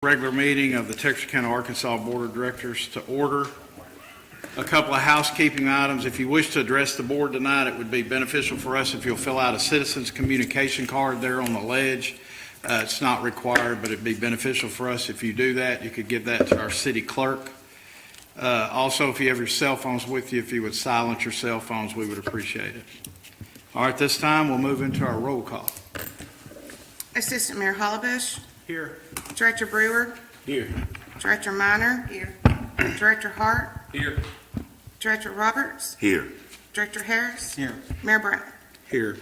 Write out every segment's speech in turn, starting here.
Regular meeting of the Texarkana, Arkansas Board of Directors to order. A couple of housekeeping items. If you wish to address the board tonight, it would be beneficial for us if you'll fill out a citizen's communication card there on the ledge. It's not required, but it'd be beneficial for us if you do that. You could give that to our city clerk. Also, if you have your cell phones with you, if you would silence your cell phones, we would appreciate it. All right, this time we'll move into our roll call. Assistant Mayor Hollibush. Here. Director Brewer. Here. Director Minor. Here. Director Hart. Here. Director Roberts. Here. Director Harris. Here. Mayor Brown. Here.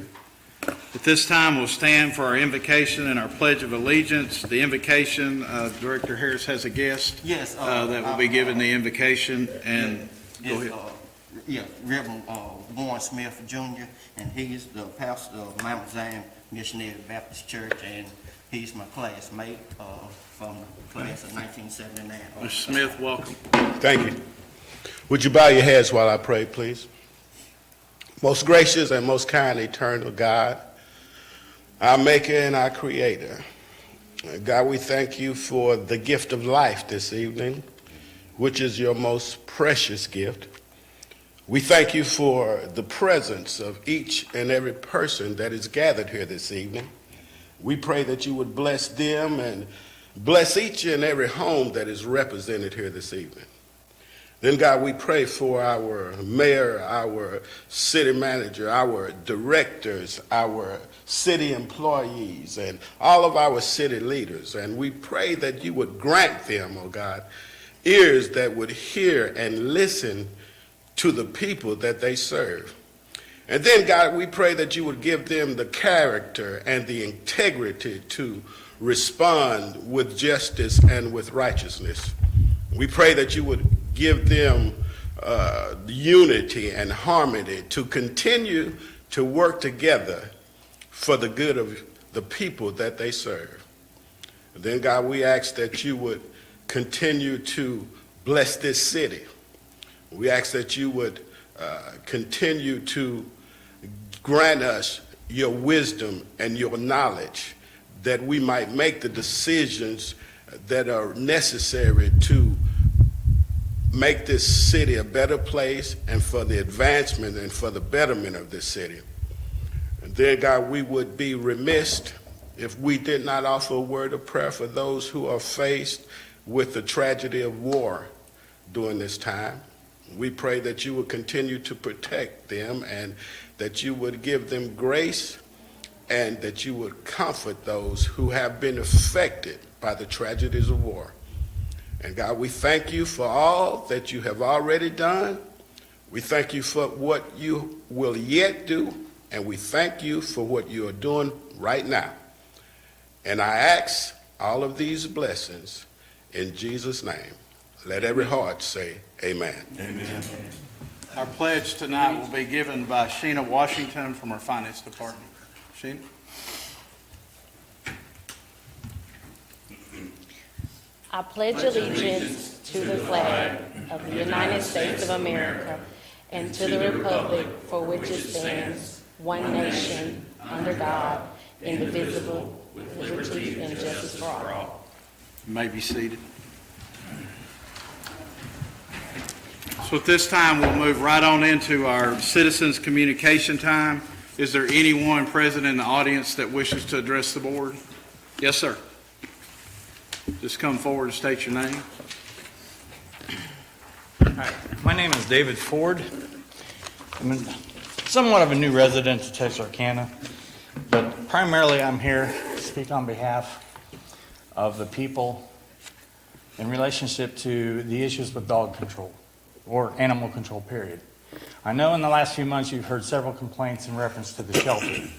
At this time, we'll stand for our invocation and our Pledge of Allegiance. The invocation, Director Harris has a guest. Yes. That will be given the invocation, and go ahead. Reverend Warren Smith Jr., and he's the pastor of Mount Zion Missionary Baptist Church, and he's my classmate from the class of 1979. Mr. Smith, welcome. Thank you. Would you bow your heads while I pray, please? Most gracious and most kind, eternal God, our maker and our creator. God, we thank you for the gift of life this evening, which is your most precious gift. We thank you for the presence of each and every person that is gathered here this evening. We pray that you would bless them and bless each and every home that is represented here this evening. Then, God, we pray for our mayor, our city manager, our directors, our city employees, and all of our city leaders. And we pray that you would grant them, oh God, ears that would hear and listen to the people that they serve. And then, God, we pray that you would give them the character and the integrity to respond with justice and with righteousness. We pray that you would give them unity and harmony to continue to work together for the good of the people that they serve. And then, God, we ask that you would continue to bless this city. We ask that you would continue to grant us your wisdom and your knowledge that we might make the decisions that are necessary to make this city a better place and for the advancement and for the betterment of this city. And then, God, we would be remiss if we did not offer a word of prayer for those who are faced with the tragedy of war during this time. We pray that you would continue to protect them and that you would give them grace and that you would comfort those who have been affected by the tragedies of war. And God, we thank you for all that you have already done. We thank you for what you will yet do, and we thank you for what you are doing right now. And I ask all of these blessings in Jesus' name. Let every heart say amen. Amen. Our pledge tonight will be given by Sheena Washington from our Finance Department. Sheena? I pledge allegiance to the flag of the United States of America and to the republic for which it stands, one nation, under God, indivisible, with liberty and justice for all. You may be seated. So at this time, we'll move right on into our citizens' communication time. Is there anyone present in the audience that wishes to address the board? Yes, sir. Just come forward and state your name. All right. My name is David Ford. I'm somewhat of a new resident of Texarkana, but primarily I'm here to speak on behalf of the people in relationship to the issues with dog control or animal control, period. I know in the last few months you've heard several complaints in reference to the shelter.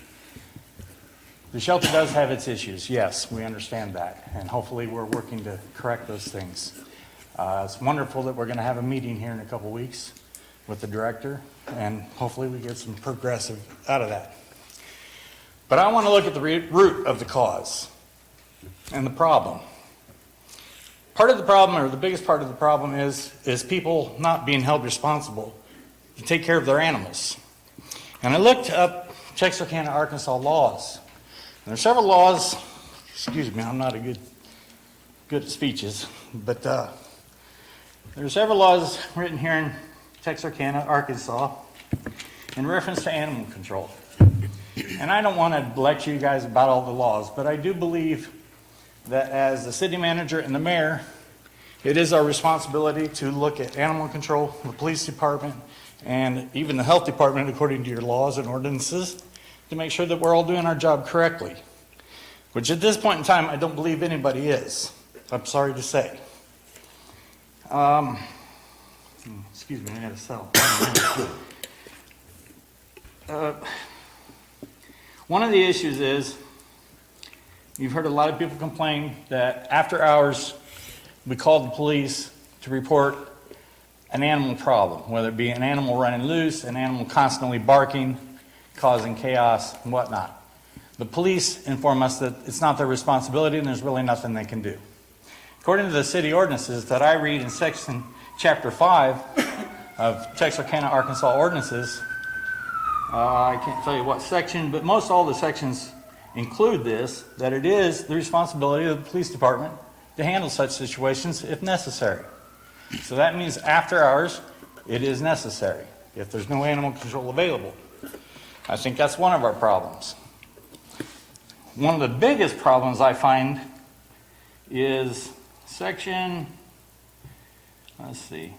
The shelter does have its issues, yes, we understand that, and hopefully we're working to correct those things. It's wonderful that we're going to have a meeting here in a couple weeks with the director, and hopefully we get some progressive out of that. But I want to look at the root of the cause and the problem. Part of the problem, or the biggest part of the problem, is people not being held responsible to take care of their animals. And I looked up Texarkana, Arkansas laws. And there are several laws, excuse me, I'm not a good good at speeches, but there are several laws written here in Texarkana, Arkansas, in reference to animal control. And I don't want to lecture you guys about all the laws, but I do believe that as the city manager and the mayor, it is our responsibility to look at animal control, the police department, and even the health department, according to your laws and ordinances, to make sure that we're all doing our job correctly. Which at this point in time, I don't believe anybody is. I'm sorry to say. Excuse me, I gotta settle. One of the issues is, you've heard a lot of people complain that after hours, we call the police to report an animal problem, whether it be an animal running loose, an animal constantly barking, causing chaos, and whatnot. The police inform us that it's not their responsibility and there's really nothing they can do. According to the city ordinances that I read in section chapter 5 of Texarkana, Arkansas ordinances, I can't tell you what section, but most all the sections include this, that it is the responsibility of the police department to handle such situations if necessary. So that means after hours, it is necessary if there's no animal control available. I think that's one of our problems. One of the biggest problems I find is section, let's see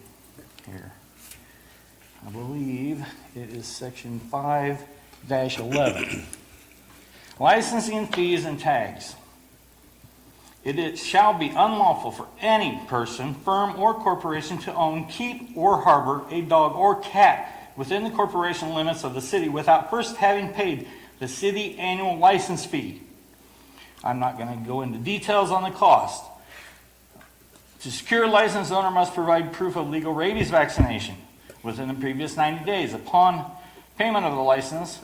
here, I believe it is section 5-11. Licensing fees and tags. It shall be unlawful for any person, firm, or corporation to own, keep, or harbor a dog or cat within the corporation limits of the city without first having paid the city annual license fee. I'm not going to go into details on the cost. To secure a license, the owner must provide proof of legal rabies vaccination within the previous 90 days. Upon payment of the license,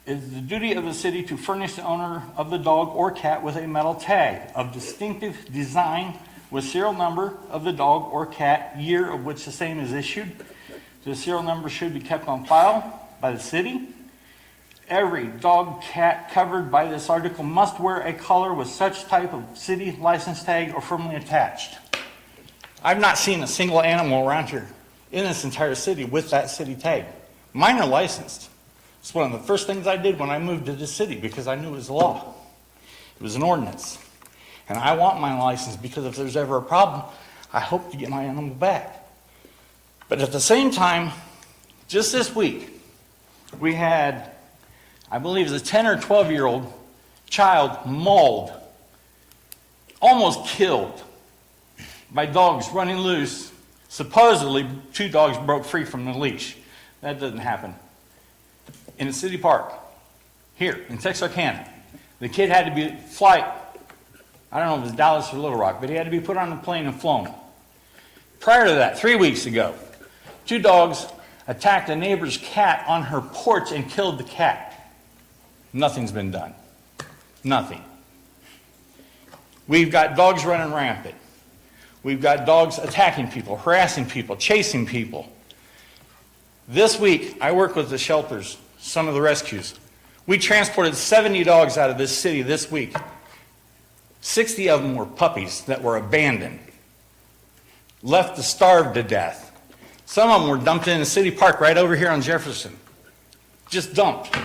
it is the duty of the city to furnish the owner of the dog or cat with a metal tag of distinctive design with serial number of the dog or cat, year of which the same is issued. The serial number should be kept on file by the city. Every dog, cat covered by this article must wear a collar with such type of city license tag or firmly attached. I've not seen a single animal around here in this entire city with that city tag. Mine are licensed. It's one of the first things I did when I moved to this city because I knew it was a law. It was an ordinance. And I want my license because if there's ever a problem, I hope to get my animal back. But at the same time, just this week, we had, I believe it was a 10 or 12-year-old child mauled, almost killed by dogs running loose. Supposedly, 2 dogs broke free from the leash. That doesn't happen. In a city park, here in Texarkana, the kid had to be flight, I don't know if it was Dallas or Little Rock, but he had to be put on a plane and flown. Prior to that, 3 weeks ago, 2 dogs attacked a neighbor's cat on her porch and killed the cat. Nothing's been done. Nothing. We've got dogs running rampant. We've got dogs attacking people, harassing people, chasing people. This week, I work with the shelters, some of the rescues. We transported 70 dogs out of this city this week. 60 of them were puppies that were abandoned, left to starve to death. Some of them were dumped in a city park right over here on Jefferson. Just dumped.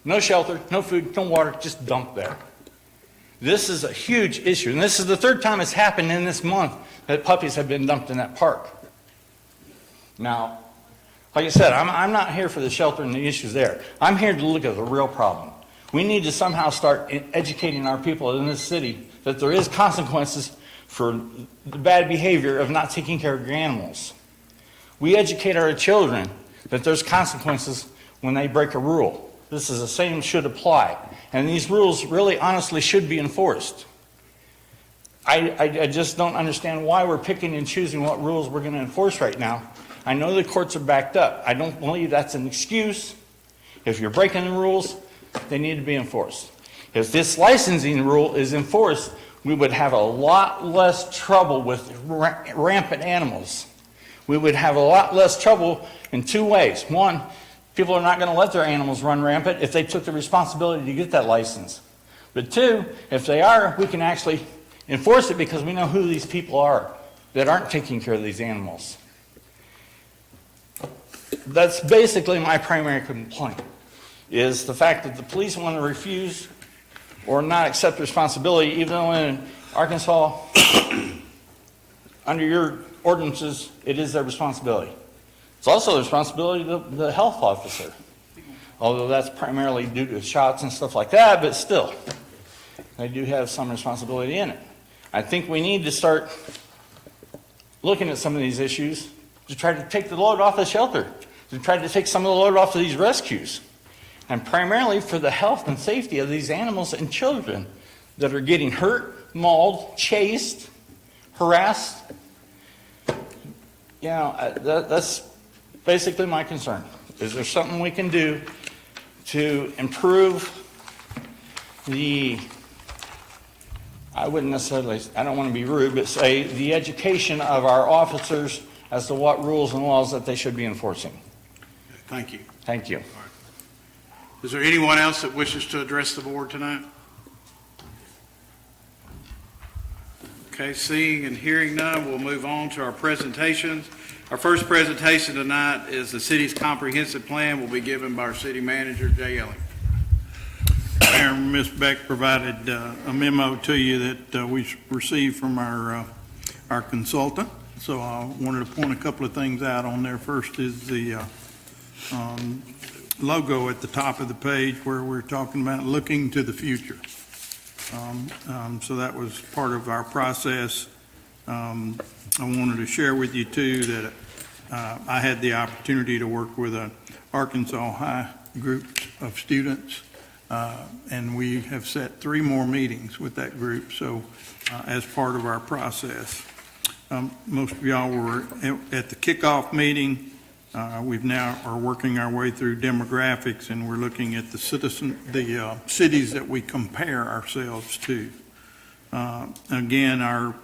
No shelter, no food, no water, just dumped there. This is a huge issue, and this is the 3rd time it's happened in this month that puppies have been dumped in that park. Now, like I said, I'm not here for the shelter and the issues there. I'm here to look at the real problem. We need to somehow start educating our people in this city that there is consequences for the bad behavior of not taking care of your animals. We educate our children that there's consequences when they break a rule. This is the same should apply. And these rules really honestly should be enforced. I just don't understand why we're picking and choosing what rules we're going to enforce right now. I know the courts are backed up. I don't believe that's an excuse. If you're breaking the rules, they need to be enforced. If this licensing rule is enforced, we would have a lot less trouble with rampant animals. We would have a lot less trouble in 2 ways. One, people are not going to let their animals run rampant if they took the responsibility to get that license. But two, if they are, we can actually enforce it because we know who these people are that aren't taking care of these animals. That's basically my primary complaint, is the fact that the police want to refuse or not accept responsibility, even though in Arkansas, under your ordinances, it is their responsibility. It's also the responsibility of the health officer, although that's primarily due to shots and stuff like that, but still, they do have some responsibility in it. I think we need to start looking at some of these issues to try to take the load off the shelter, to try to take some of the load off of these rescues, and primarily for the health and safety of these animals and children that are getting hurt, mauled, chased, harassed. You know, that's basically my concern. Is there something we can do to improve I wouldn't necessarily, I don't want to be rude, but say the education of our officers as to what rules and laws that they should be enforcing? Thank you. Thank you. Is there anyone else that wishes to address the board tonight? Okay, seeing and hearing none, we'll move on to our presentations. Our first presentation tonight is the city's comprehensive plan will be given by our city manager, Jay Elling. Mayor, Ms. Beck provided a memo to you that we received from our consultant. So I wanted to point a couple of things out on there. First is the logo at the top of the page where we're talking about looking to the future. So that was part of our process. I wanted to share with you too that I had the opportunity to work with an Arkansas High group of students, and we have set 3 more meetings with that group. So as part of our process, most of y'all were at the kickoff meeting. We've now are working our way through demographics, and we're looking at the cities that we compare ourselves to. Again, our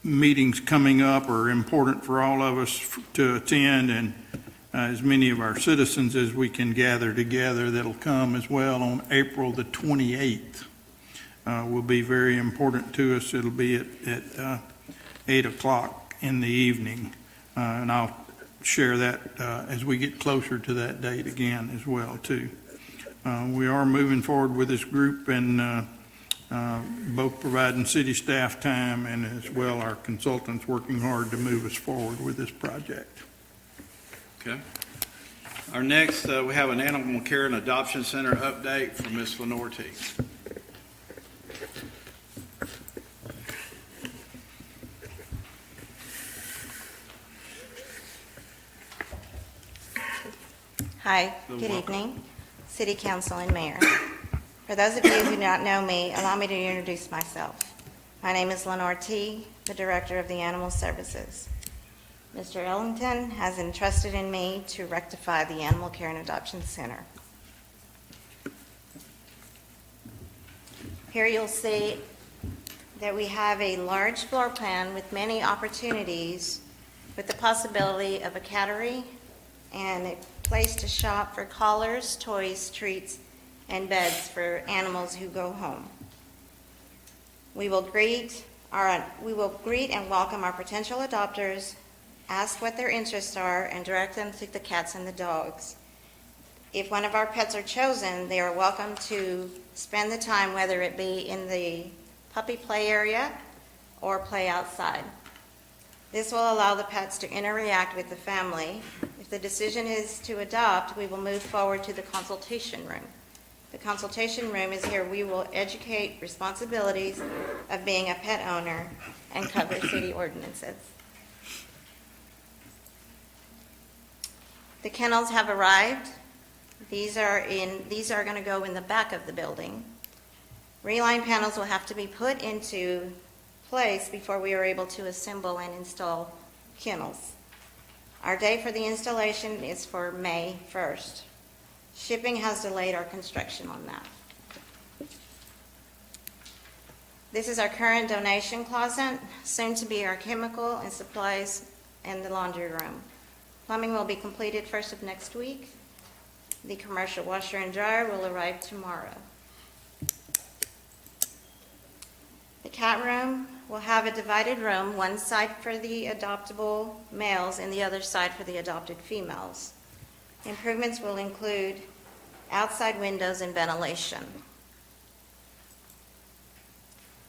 meetings coming up are important for all of us to attend, and as many of our citizens as we can gather together that'll come as well on April the 28th. Will be very important to us. It'll be at 8 o'clock in the evening, and I'll share that as we get closer to that date again as well too. We are moving forward with this group, and both providing city staff time and as well our consultants working hard to move us forward with this project. Okay. Our next, we have an Animal Care and Adoption Center update from Ms. Lenore T. Hi, good evening, City Council and Mayor. For those of you who do not know me, allow me to introduce myself. My name is Lenore T., the Director of the Animal Services. Mr. Ellington has entrusted in me to rectify the Animal Care and Adoption Center. Here you'll see that we have a large floor plan with many opportunities, with the possibility of a cattery and a place to shop for collars, toys, treats, and beds for animals who go home. We will greet and welcome our potential adopters, ask what their interests are, and direct them to the cats and the dogs. If one of our pets are chosen, they are welcome to spend the time, whether it be in the puppy play area or play outside. This will allow the pets to interact with the family. If the decision is to adopt, we will move forward to the consultation room. The consultation room is here. We will educate responsibilities of being a pet owner and cover city ordinances. The kennels have arrived. These are going to go in the back of the building. Reline panels will have to be put into place before we are able to assemble and install kennels. Our day for the installation is for May 1st. Shipping has delayed our construction on that. This is our current donation closet, soon to be our chemical and supplies and the laundry room. Plumbing will be completed first of next week. The commercial washer and dryer will arrive tomorrow. cat room will have a divided room, one side for the adoptable males and the other side for the adopted females. Improvements will include outside windows and ventilation.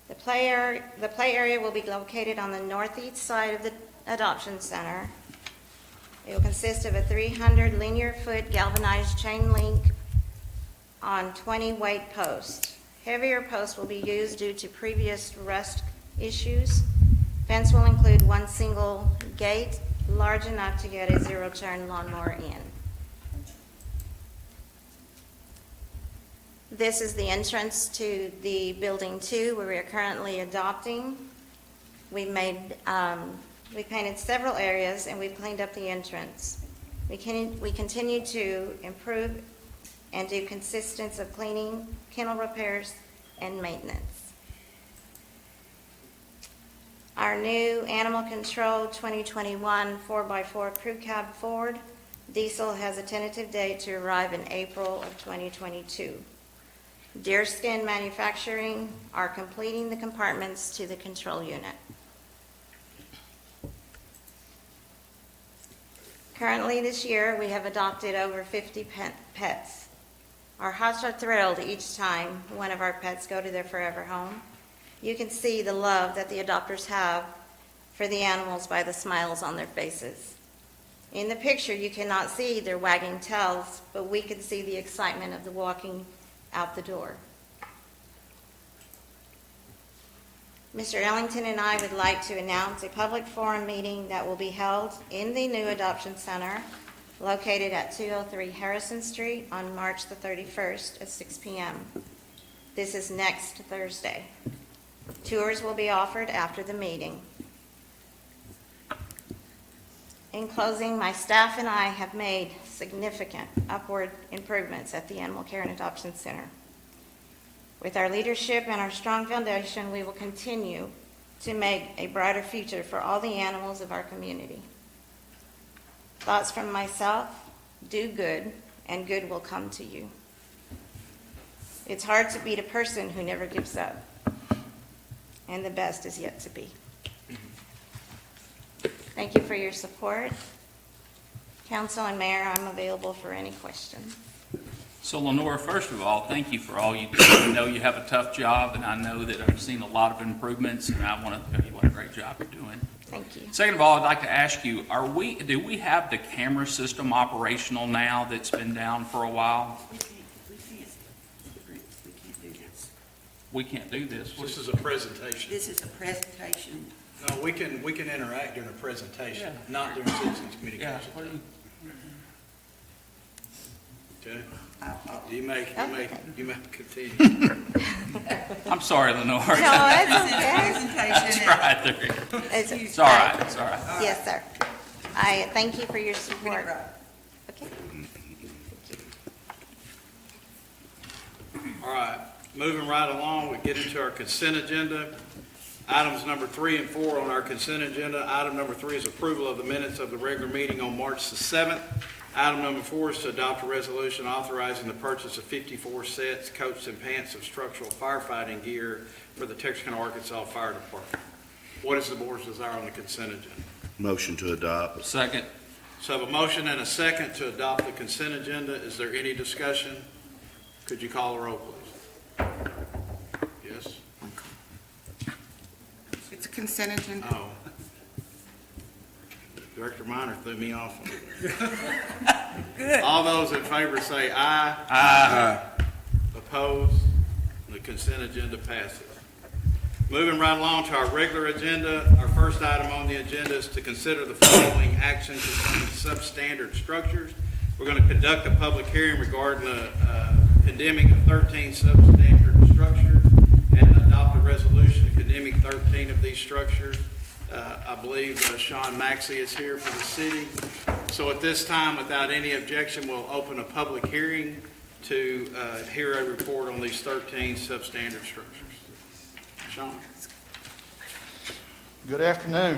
The play area will be located on the northeast side of the adoption center. It will consist of a 300 linear foot galvanized chain link on 20 weight posts. Heavier posts will be used due to previous rust issues. Fence will include one single gate large enough to get a zero-turn lawnmower in. This is the entrance to the building 2 where we are currently adopting. We painted several areas and we've cleaned up the entrance. We continue to improve and do consistence of cleaning, kennel repairs, and maintenance. Our new Animal Control 2021 4x4 Crew Cab Ford diesel has a tentative date to arrive in April of 2022. Deerskin Manufacturing are completing the compartments to the control unit. Currently this year, we have adopted over 50 pets. Our hearts are thrilled each time one of our pets go to their forever home. You can see the love that the adopters have for the animals by the smiles on their faces. In the picture, you cannot see their wagging tails, but we can see the excitement of the walking out the door. Mr. Ellington and I would like to announce a public forum meeting that will be held in the new adoption center located at 203 Harrison Street on March the 31st at 6 p.m. This is next Thursday. Tours will be offered after the meeting. In closing, my staff and I have made significant upward improvements at the Animal Care and Adoption Center. With our leadership and our strong foundation, we will continue to make a brighter future for all the animals of our community. Thoughts from myself: do good, and good will come to you. It's hard to beat a person who never gives up, and the best is yet to be. Thank you for your support. Council and Mayor, I'm available for any questions. So Lenore, first of all, thank you for all you do. I know you have a tough job, and I know that I've seen a lot of improvements, and I want to tell you what a great job you're doing. Thank you. Second of all, I'd like to ask you, do we have the camera system operational now that's been down for a while? We can't do this. We can't do this. This is a presentation. This is a presentation. No, we can interact during a presentation, not during citizens Yeah. communication. Okay? You may continue. I'm sorry, Lenore. No, it's This is a okay. presentation. Right there. It's It's all right, it's all right. Yes, sir. I thank you for your Get it support. right. Okay. All right, moving right along, we get into our consent agenda. Items number 3 and 4 on our consent agenda. Item number 3 is approval of the minutes of the regular meeting on March the 7th. Item number 4 is to adopt a resolution authorizing the purchase of 54 sets, coats, and pants of structural firefighting gear for the Texarkana, Arkansas Fire Department. What is the board's desire on the consent agenda? Motion to adopt. Second. So I have a motion and a second to adopt the consent agenda. Is there any discussion? Could you call the roll, please? Yes? It's a consent agenda. Oh. Director Minor threw me off. Good. All those in favor say aye. Aye. Opposed? The consent agenda passes. Moving right along to our regular agenda, our first item on the agenda is to consider the following actions concerning substandard structures. We're going to conduct a public hearing regarding the condemning of 13 substandard structures and adopt a resolution condemning 13 of these structures. I believe Sean Maxey is here for the city. So at this time, without any objection, we'll open a public hearing to hear a report on these 13 substandard structures. Sean? Good afternoon.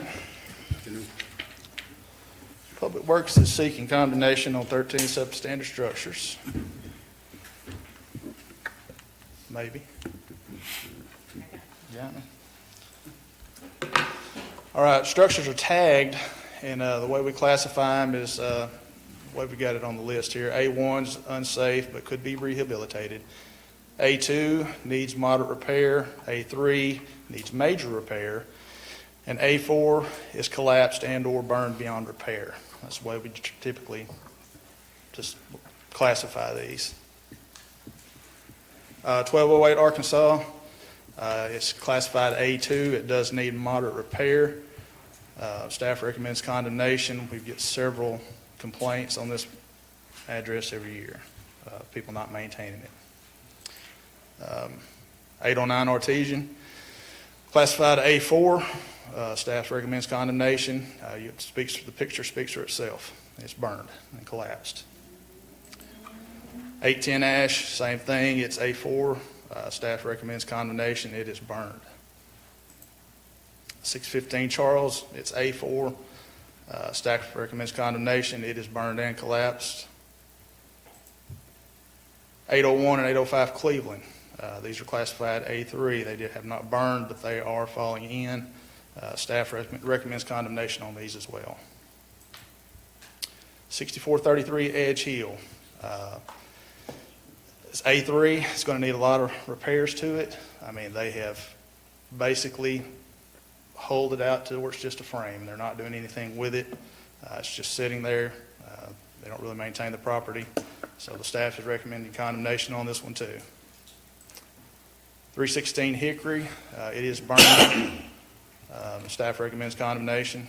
Public Works is seeking condemnation on 13 substandard structures. Maybe. Yeah. All right, structures are tagged, and the way we classify them is the way we got it on the list here. A1's unsafe but could be rehabilitated. A2 needs moderate repair. A3 needs major repair. And A4 is collapsed and/or burned beyond repair. That's the way we typically just classify these. 1208 Arkansas, it's classified A2. It does need moderate repair. Staff recommends condemnation. We get several complaints on this address every year, people not maintaining it. 809 Artesian, classified A4. Staff recommends condemnation. The picture speaks for itself. It's burned and collapsed. 810 Ash, same thing. It's A4. Staff recommends condemnation. It is burned. 615 Charles, it's A4. Staff recommends condemnation. It is burned and collapsed. 801 and 805 Cleveland. These are classified A3. They have not burned, but they are falling in. Staff recommends condemnation on these as well. 6433 Edge Hill. It's A3. It's going to need a lot of repairs to it. I mean, they have basically holed it out to where it's just a frame. They're not doing anything with it. It's just sitting there. They don't really maintain the property. So the staff is recommending condemnation on this one too. 316 Hickory, it is burned. Staff recommends condemnation.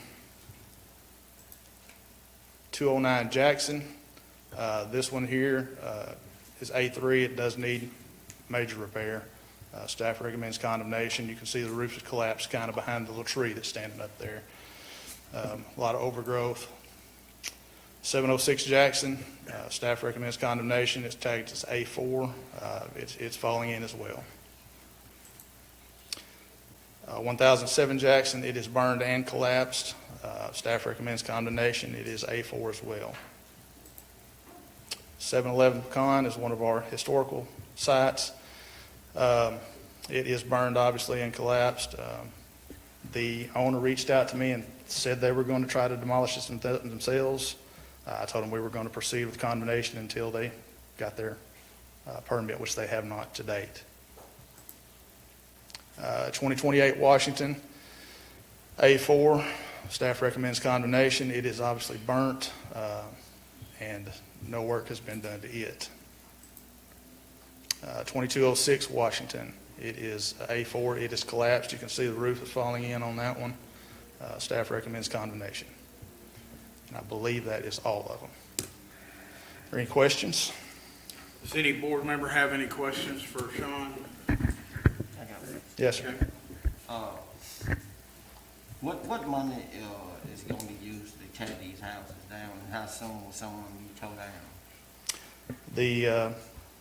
209 Jackson, this one here is A3. It does need major repair. Staff recommends condemnation. You can see the roof is collapsed kind of behind the little tree that's standing up there. A lot of overgrowth. 706 Jackson, staff recommends condemnation. It's tagged as A4. It's falling in as well. 1007 Jackson, it is burned and collapsed. Staff recommends condemnation. It is A4 as well. 711 Pecan is one of our historical sites. It is burned, obviously, and collapsed. The owner reached out to me and said they were going to try to demolish this themselves. I told them we were going to proceed with condemnation until they got their permit, which they have not to date. 2028 Washington, A4, staff recommends condemnation. It is obviously burnt, and no work has been done to it. 2206 Washington, it is A4. It is collapsed. You can see the roof is falling in on that one. Staff recommends condemnation. And I believe that is all of them. Are there any questions? Does any board member have any questions for Sean? Yes, sir. What money is going to be used to tear these houses down, and how soon will someone be tore down?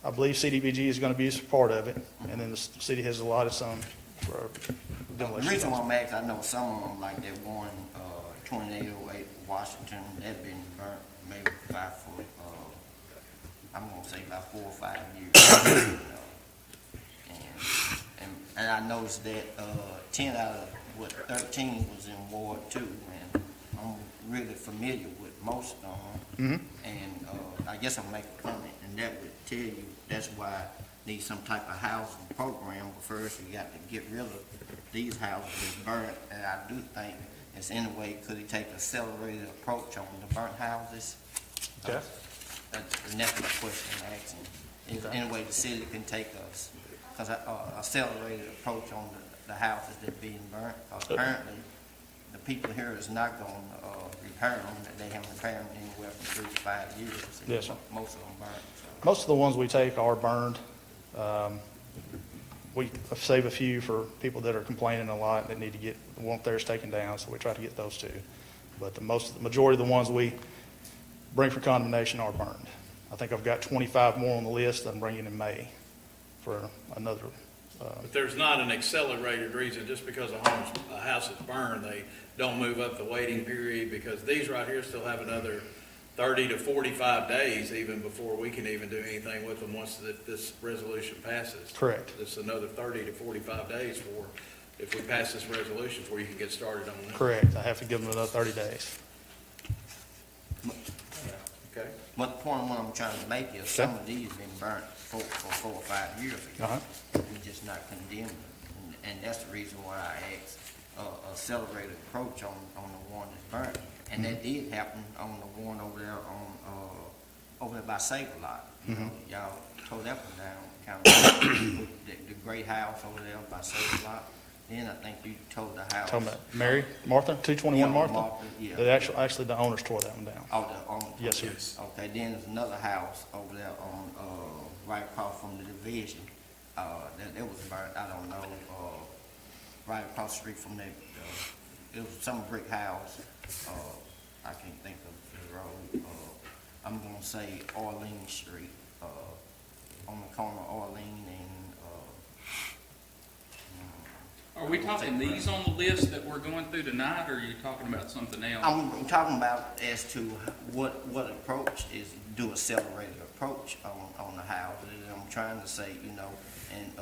I believe CDBG is going to be used for part of it, and then the city has allotted some for The demolition. reason why I'm asking, I know some of them, like that one, 2808 Washington, that's been burnt maybe I'm going to say about 4 or 5 years. And I noticed that 10 out of 13 was in Ward 2, and I'm really familiar with most of them. And I guess I'll make a comment, and that would tell you that's why I need some type of housing program. But first, you got to get rid of these houses that's burnt, and I do think it's in a way, could he take an accelerated approach on the burnt houses? Okay. And that's my question I'm asking. Is any way the city can take us, because accelerated approach on the houses that are being burnt? Apparently, the people here is not going to repair them. They haven't repaired them anywhere from 3 to 5 years. Yes, sir. Most of them burnt. So. Most of the ones we take are burned. We save a few for people that are complaining a lot that need to want theirs taken down, so we try to get those too. But the majority of the ones we bring for condemnation are burned. I think I've got 25 more on the list that I'm bringing in May for another. But there's not an accelerated reason, just because a house is burned, they don't move up the waiting period, because these right here still have another 30 to 45 days even before we can even do anything with them once this resolution passes. Correct. It's another 30 to 45 days for if we pass this resolution, before you can get started on that. Correct. I have to give them another 30 days. Okay? But the point what I'm trying to make is some of these been burnt for 4 or 5 years ago. Uh-huh. We just not condemning them. And that's the reason why I asked accelerated approach on the one that's burnt. And that did happen on the one over there by Save-A-Lot. You know, y'all tore that one down, kind of, the great house over there by Save-A-Lot. Then I think you tore the house. Talking about Martha, 221 Martha? Yeah. That actually, the owners tore that one down. Yes, sir. Okay, then there's another house over there on, right across from the division, that was burnt, I don't know, right across the street from that, it was some brick house, I can't think of the road, I'm gonna say Orleans Street, on the corner of Orleans and, Are we talking these on the list that we're going through tonight, or are you talking about something else? I'm talking about as to what approach is, do accelerated approach on the house. And I'm trying to say, you know, and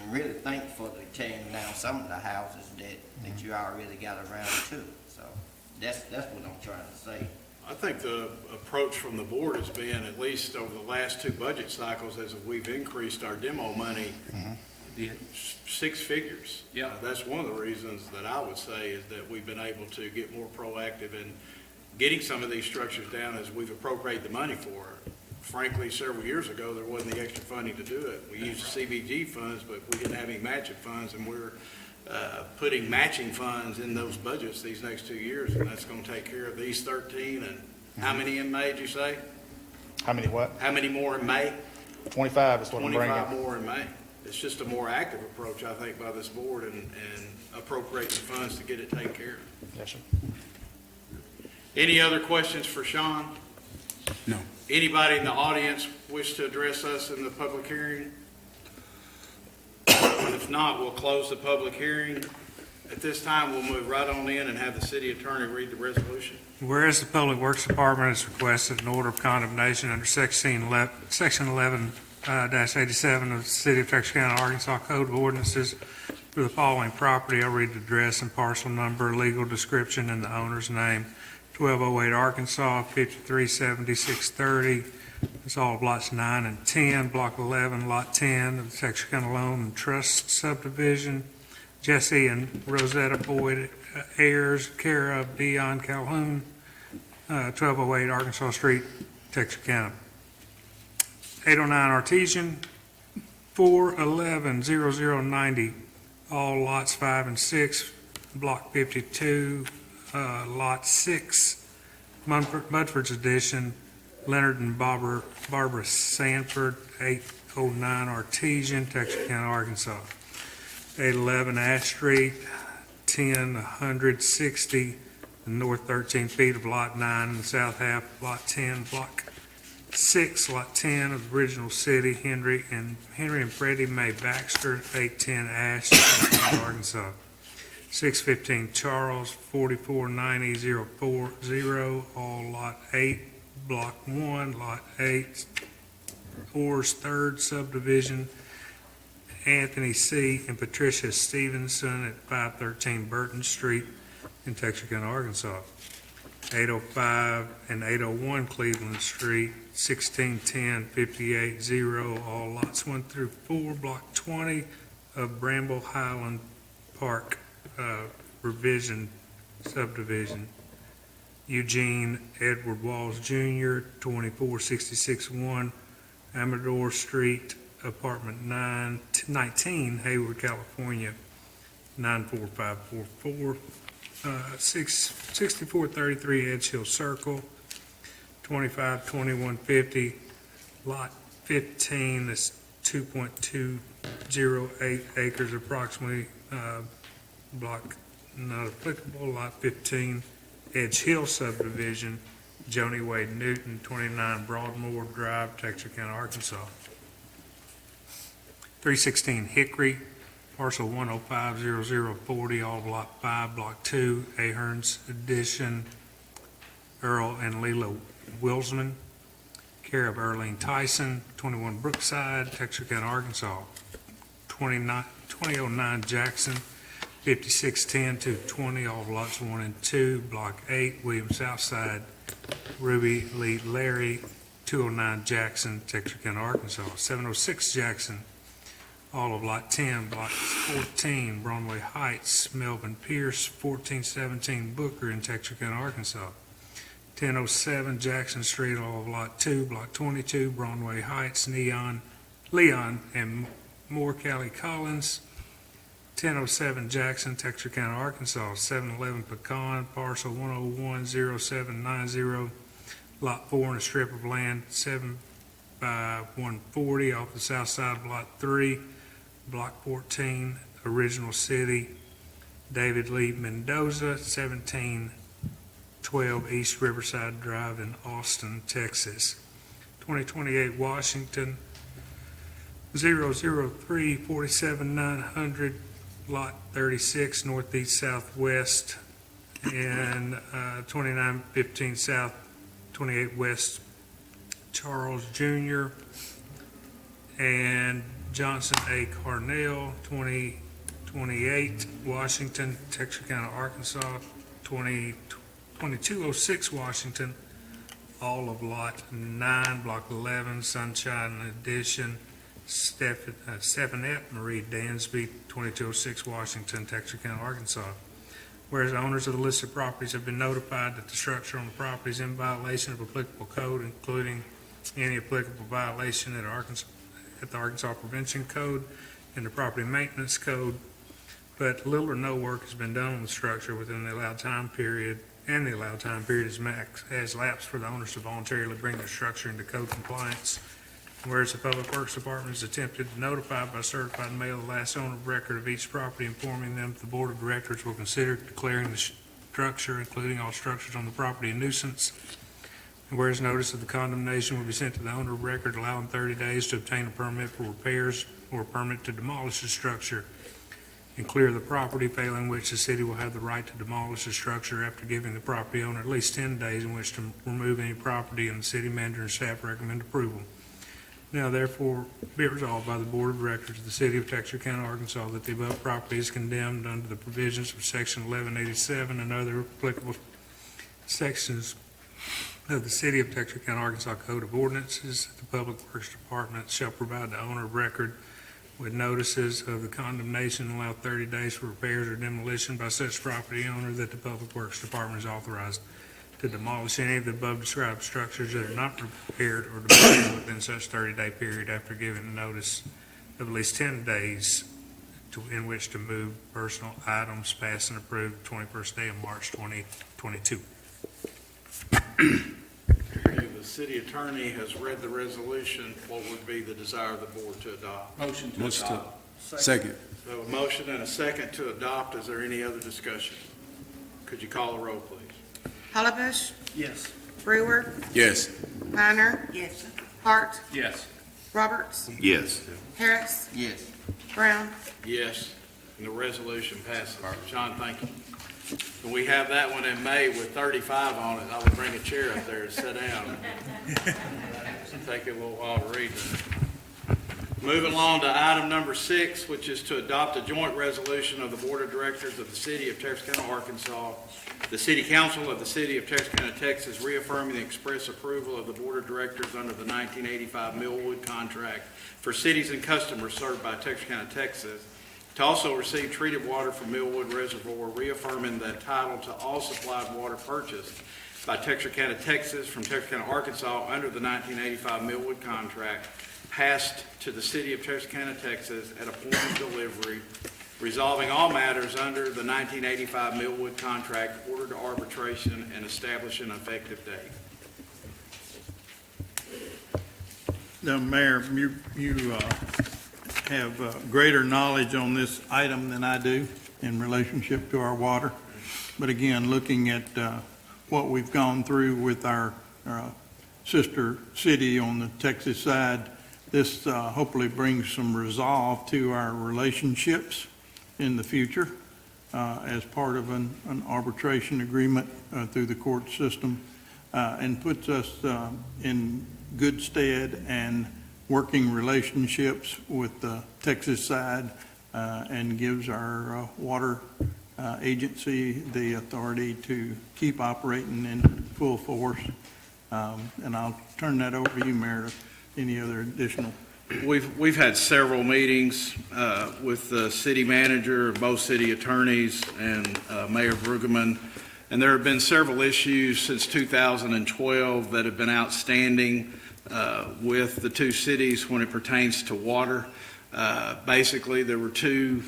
really thankful for the tearing down some of the houses that you already got around to. So that's what I'm trying to say. I think the approach from the board has been, at least over the last 2 budget cycles, as we've increased our demo money, Yeah. 6 figures. Yeah. That's one of the reasons that I would say is that we've been able to get more proactive in getting some of these structures down as we've appropriated the money for it. Frankly, several years ago, there wasn't the extra funding to do it. We used CBG funds, but we didn't have any matching funds, and we're putting matching funds in those budgets these next 2 years, and that's going to take care of these 13. And how many in May, did you say? How many what? How many more in May? 25 is what I'm bringing. 25 more in May. It's just a more active approach, I think, by this board and appropriate the funds to get it taken care of. Yes, sir. Any other questions for Sean? No. Anybody in the audience wish to address us in the public hearing? If not, we'll close the public hearing. At this time, we'll move right on in and have the city attorney read the resolution. Whereas the Public Works Department has requested an order of condemnation under Section 11-87 of the City of Texarkana, Arkansas Code of Ordinances for the following property. I'll read the address and parcel number, legal description, and the owner's name. 1208 Arkansas, 537630. It's all of lots 9 and 10, Block 11, Lot 10 of the Texarkana Loan and Trust Subdivision. Jesse and Rosetta Boyd heirs, care of Dion Calhoun, 1208 Arkansas Street, Texarkana. 809 Artesian, 4110090, all lots 5 and 6, Block 52, Lot 6, Mudford's Edition, Leonard and Barbara Sanford, 809 Artesian, Texarkana, Arkansas. 811 Ash Street, 10-160, the north 13 feet of Lot 9 and the south half of Lot 10, Block 6, Lot 10 of the original city, Henry and Freddie Mae Baxter, 810 Ash, Arkansas. 615 Charles, 4490040, all Lot 8, Block 1, Lot 8, Orr's Third Subdivision. Anthony C. and Patricia Stevenson at 513 Burton Street in Texarkana, Arkansas. 805 and 801 Cleveland Street, 1610-580, all lots 1 through 4, Block 20 of Bramble Highland Park Revision Subdivision. Eugene Edward Walls Jr., 2466-1 Amador Street, Apartment 19, Hayward, California, 94544. 6433 Edge Hill Circle, 252150, Lot 15, that's 2.208 acres approximately, block not applicable, Lot 15, Edge Hill Subdivision, Joni Wade Newton, 29 Broadmoor Drive, Texarkana, Arkansas. 316 Hickory, parcel 1050040, all of Lot 5, Block 2, Ahern's Edition, Earl and Leela Wilsman, care of Earlene Tyson, 21 Brookside, Texarkana, Arkansas. 2009 Jackson, 5610-220, all of lots 1 and 2, Block 8, William Southside, Ruby Lee Larry, 209 Jackson, Texarkana, Arkansas. 706 Jackson, all of Lot 10, Block 14, Broadway Heights, Melvin Pierce, 1417 Booker in Texarkana, Arkansas. 1007 Jackson Street, all of Lot 2, Block 22, Broadway Heights, Leon and Moore Cali Collins. 1007 Jackson, Texarkana, Arkansas. 711 Pecan, parcel 1010790, Lot 4 in a strip of land 7 by 140 off the south side of Lot 3, Block 14, Original City, David Lee Mendoza, 1712 East Riverside Drive in Austin, Texas. 2028 Washington, 003-47900, Lot 36, Northeast Southwest, and 2915 South, 28 West, Charles Jr., and Johnson A. Carnell, 2028 Washington, Texarkana, Arkansas, 2206 Washington, all of Lot 9, Block 11, Sunshine Edition, Stefanette Marie Dansby, 2206 Washington, Texarkana, Arkansas. Whereas the owners of the listed properties have been notified that the structure on the property is in violation of applicable code, including any applicable violation at the Arkansas Prevention Code and the Property Maintenance Code, but little or no work has been done on the structure within the allowed time period, and the allowed time period has lapsed for the owners to voluntarily bring their structure into code compliance. Whereas the Public Works Department has attempted to notify by certified mail the last owner of record of each property, informing them that the Board of Directors will consider declaring the structure, including all structures on the property, a nuisance. And whereas notice of the condemnation will be sent to the owner of record, allowing 30 days to obtain a permit for repairs or a permit to demolish the structure and clear the property, failing which the city will have the right to demolish the structure after giving the property owner at least 10 days in which to remove any property, and the city manager and staff recommend approval. Now therefore be it resolved by the Board of Directors of the City of Texarkana, Arkansas, that the above property is condemned under the provisions of Section 1187 and other applicable sections of the City of Texarkana, Arkansas Code of Ordinances. The Public Works Department shall provide the owner of record with notices of the condemnation and allow 30 days for repairs or demolition by such property owner that the Public Works Department is authorized to demolish any of the above described structures that are not repaired or demolished within such 30-day period after giving a notice of at least 10 days in which to move personal items passed and approved the 21st day of March 2022. The city attorney has read the resolution. What would be the desire of the board to adopt? Motion to adopt. Second. So a motion and a second to adopt. Is there any other discussion? Could you call the roll, please? Hollebush, Yes. Brewer, Yes. Minor, Yes. Hart, Yes. Roberts, Yes. Harris, Yes. Brown. Yes, and the resolution passes. Sean, thank you. When we have that one in May with 35 on it, I will bring a chair up there and sit down. Take a little while to read that. Moving along to item number 6, which is to adopt a joint resolution of the Board of Directors of the City of Texarkana, Arkansas, the City Council of the City of Texarkana, Texas, reaffirming the express approval of the Board of Directors under the 1985 Millwood contract for cities and customers served by Texarkana, Texas, to also receive treated water from Millwood Reservoir, reaffirming the title to all supplied water purchased by Texarkana, Texas from Texarkana, Arkansas under the 1985 Millwood contract passed to the City of Texarkana, Texas at a point of delivery, resolving all matters under the 1985 Millwood contract, ordered to arbitration, and establishing an effective date. Now, Mayor, you have greater knowledge on this item than I do in relationship to our water. But again, looking at what we've gone through with our sister city on the Texas side, this hopefully brings some resolve to our relationships in the future as part of an arbitration agreement through the court system, and puts us in good stead and working relationships with the Texas side and gives our water agency the authority to keep operating in full force. And I'll turn that over to you, Mayor, to any other additional. We've had several meetings with the city manager, both city attorneys, and Mayor Brueggemann, and there have been several issues since 2012 that have been outstanding with the two cities when it pertains to water. Basically, there were two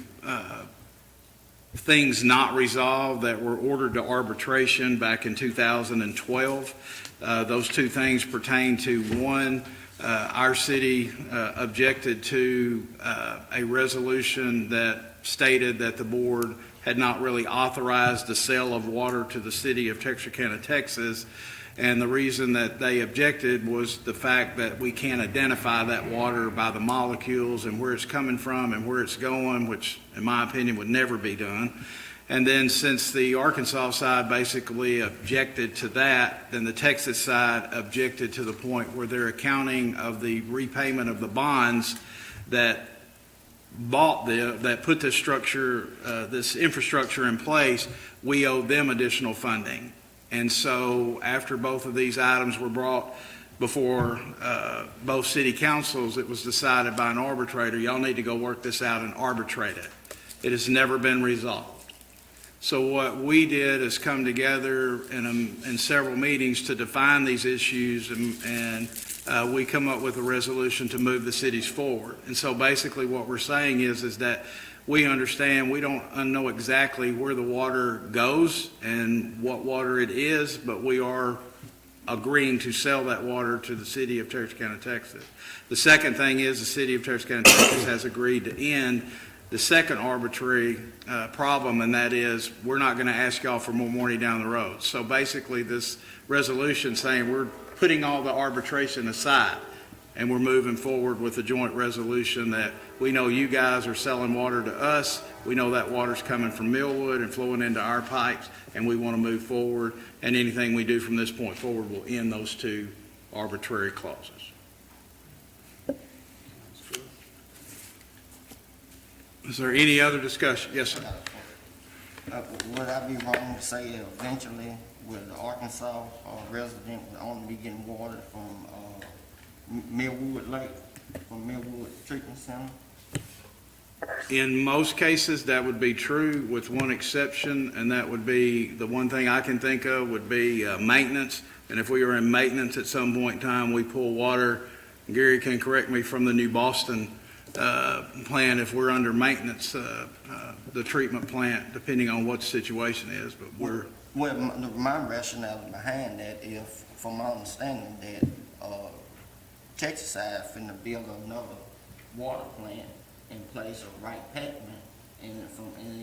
things not resolved that were ordered to arbitration back in 2012. Those two things pertain to, one, our city objected to a resolution that stated that the board had not really authorized the sale of water to the city of Texarkana, Texas. And the reason that they objected was the fact that we can't identify that water by the molecules and where it's coming from and where it's going, which in my opinion would never be done. And then since the Arkansas side basically objected to that, then the Texas side objected to the point where their accounting of the repayment of the bonds that that put this structure, this infrastructure in place, we owed them additional funding. And so after both of these items were brought before both city councils, it was decided by an arbitrator, y'all need to go work this out and arbitrate it. It has never been resolved. So what we did is come together in several meetings to define these issues, and we come up with a resolution to move the cities forward. And so basically what we're saying is that we understand we don't know exactly where the water goes and what water it is, but we are agreeing to sell that water to the city of Texarkana, Texas. The second thing is the city of Texarkana, Texas has agreed to end the second arbitrary problem, and that is we're not going to ask y'all for more money down the road. So basically this resolution saying we're putting all the arbitration aside and we're moving forward with a joint resolution that we know you guys are selling water to us. We know that water's coming from Millwood and flowing into our pipes, and we want to move forward. And anything we do from this point forward will end those two arbitrary clauses. Is there any other discussion? Yes, sir. Would I be wrong to say eventually with the Arkansas resident would only be getting water from Millwood Lake, from Millwood Treatment Center? In most cases, that would be true, with one exception, and that would be, the one thing I can think of would be maintenance. And if we were in maintenance at some point in time, we pull water, Gary can correct me, from the New Boston plan if we're under maintenance, the treatment plant, depending on what the situation is, but we're... Well, my rationale behind that is, from my understanding, that Texas side finna build another water plant in place of Wright Packman, and it's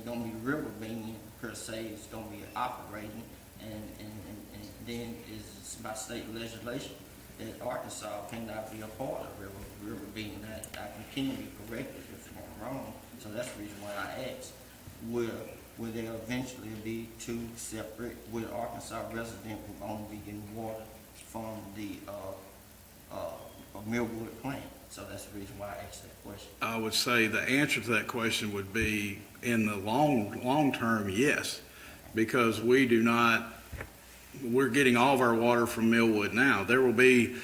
gonna be Riverbean per se, it's gonna be operating, and then is by state legislation that Arkansas cannot be a part of Riverbean. I can be corrected if I'm wrong, so that's the reason why I asked. Will there eventually be two separate, will Arkansas resident will only be getting water from the Millwood plant? So that's the reason why I asked that question. I would say the answer to that question would be, in the long term, yes, because we're getting all of our water from Millwood now. There will be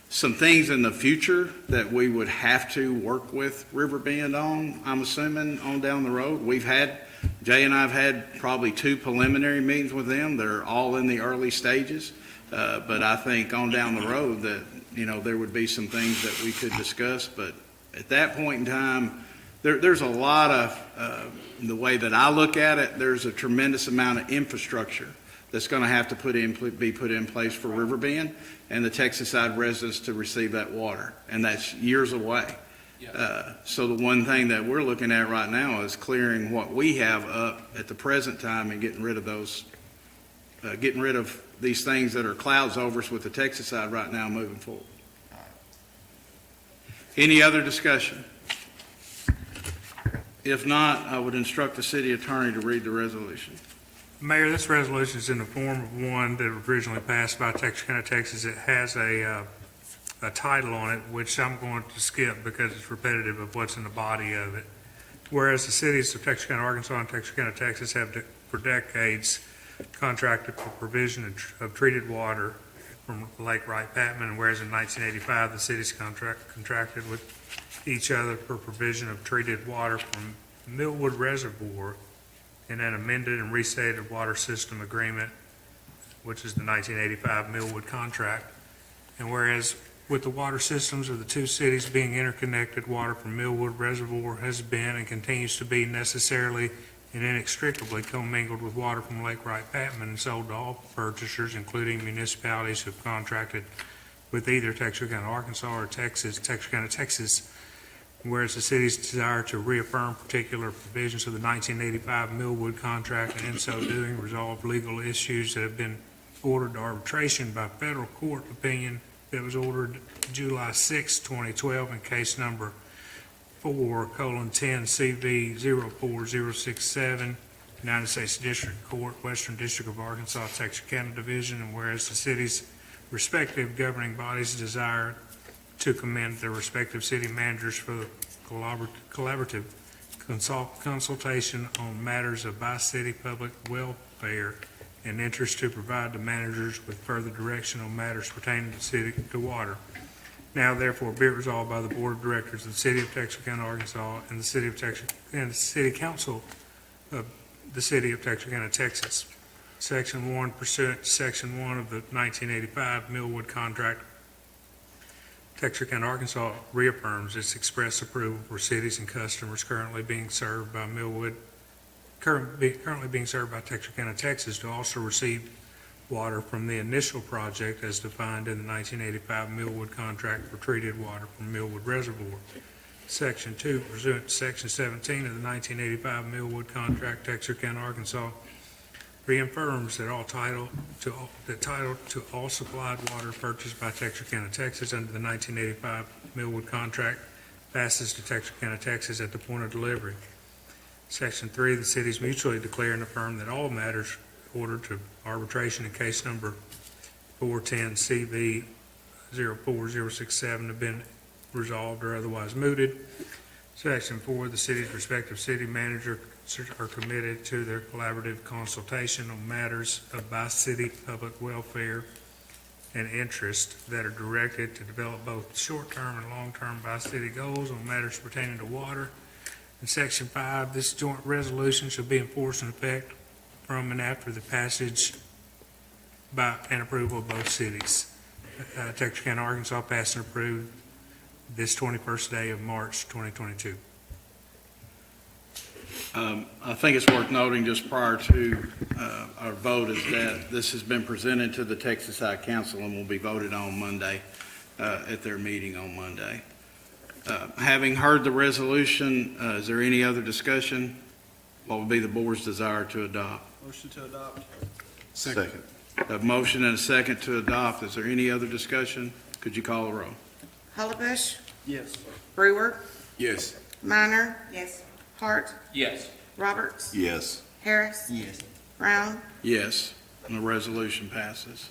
some things in the future that we would have to work with Riverbend on, I'm assuming, on down the road. Jay and I have had probably 2 preliminary meetings with them. They're all in the early stages. But I think on down the road that, there would be some things that we could discuss. But at that point in time, there's a lot of, the way that I look at it, there's a tremendous amount of infrastructure that's going to have to be put in place for Riverbend and the Texas side residents to receive that water. And that's years away. So the one thing that we're looking at right now is clearing what we have up at the present time and getting rid of those, getting rid of these things that are clouds over us with the Texas side right now moving forward. Any other discussion? If not, I would instruct the city attorney to read the resolution. Mayor, this resolution is in the form of one that originally passed by Texarkana, Texas. It has a title on it, which I'm going to skip because it's repetitive of what's in the body of it. Whereas the cities of Texarkana, Arkansas and Texarkana, Texas have for decades contracted for provision of treated water from Lake Wright-Patman, and whereas in 1985, the cities contracted with each other for provision of treated water from Millwood Reservoir in an amended and restated water system agreement, which is the 1985 Millwood contract. And whereas with the water systems of the two cities being interconnected, water from Millwood Reservoir has been and continues to be necessarily and inextricably commingled with water from Lake Wright-Patman and sold to all purchasers, including municipalities who have contracted with either Texarkana, Arkansas or Texarkana, Texas. Whereas the cities desire to reaffirm particular provisions of the 1985 Millwood contract and in so doing resolve legal issues that have been ordered to arbitration by federal court opinion that was ordered July 6, 2012 in case number 4:10 CV 04067, United States District Court, Western District of Arkansas, Texarkana Division. And whereas the city's respective governing bodies desire to commend their respective city managers for the collaborative consultation on matters of by-city public welfare and interest to provide the managers with further direction on matters pertaining to water. Now therefore be it resolved by the Board of Directors of the City of Texarkana, Arkansas, and the City of and the City Council of the City of Texarkana, Texas. Section 1, pursuant to Section 1 of the 1985 Millwood Contract, Texarkana, Arkansas reaffirms its express approval for cities and customers currently being served by Texarkana, Texas to also receive water from the initial project as defined in the 1985 Millwood contract for treated water from Millwood Reservoir. Section 2, pursuant to Section 17 of the 1985 Millwood contract, Texarkana, Arkansas reaffirms that title to all supplied water purchased by Texarkana, Texas under the 1985 Millwood contract passes to Texarkana, Texas at the point of delivery. Section 3, the cities mutually declare and affirm that all matters ordered to arbitration in case number 410 CV 04067 have been resolved or otherwise mooted. Section 4, the city's respective city managers are committed to their collaborative consultation on matters of by-city public welfare and interest that are directed to develop both short-term and long-term by-city goals on matters pertaining to water. In Section 5, this joint resolution shall be enforced in effect from and after the passage by and approval of both cities. Texarkana, Arkansas passed and approved this 21st day of March 2022. I think it's worth noting just prior to our vote is that this has been presented to the Texas High Council and will be voted on Monday at their meeting on Monday. Having heard the resolution, is there any other discussion? What would be the board's desire to adopt? Motion to adopt. Second. A motion and a second to adopt. Is there any other discussion? Could you call the roll? Hollenbush, Yes. Brewer, Yes. Minor, Yes. Hart, Yes. Roberts, Yes. Harris, Yes. Brown, Yes, and the resolution passes.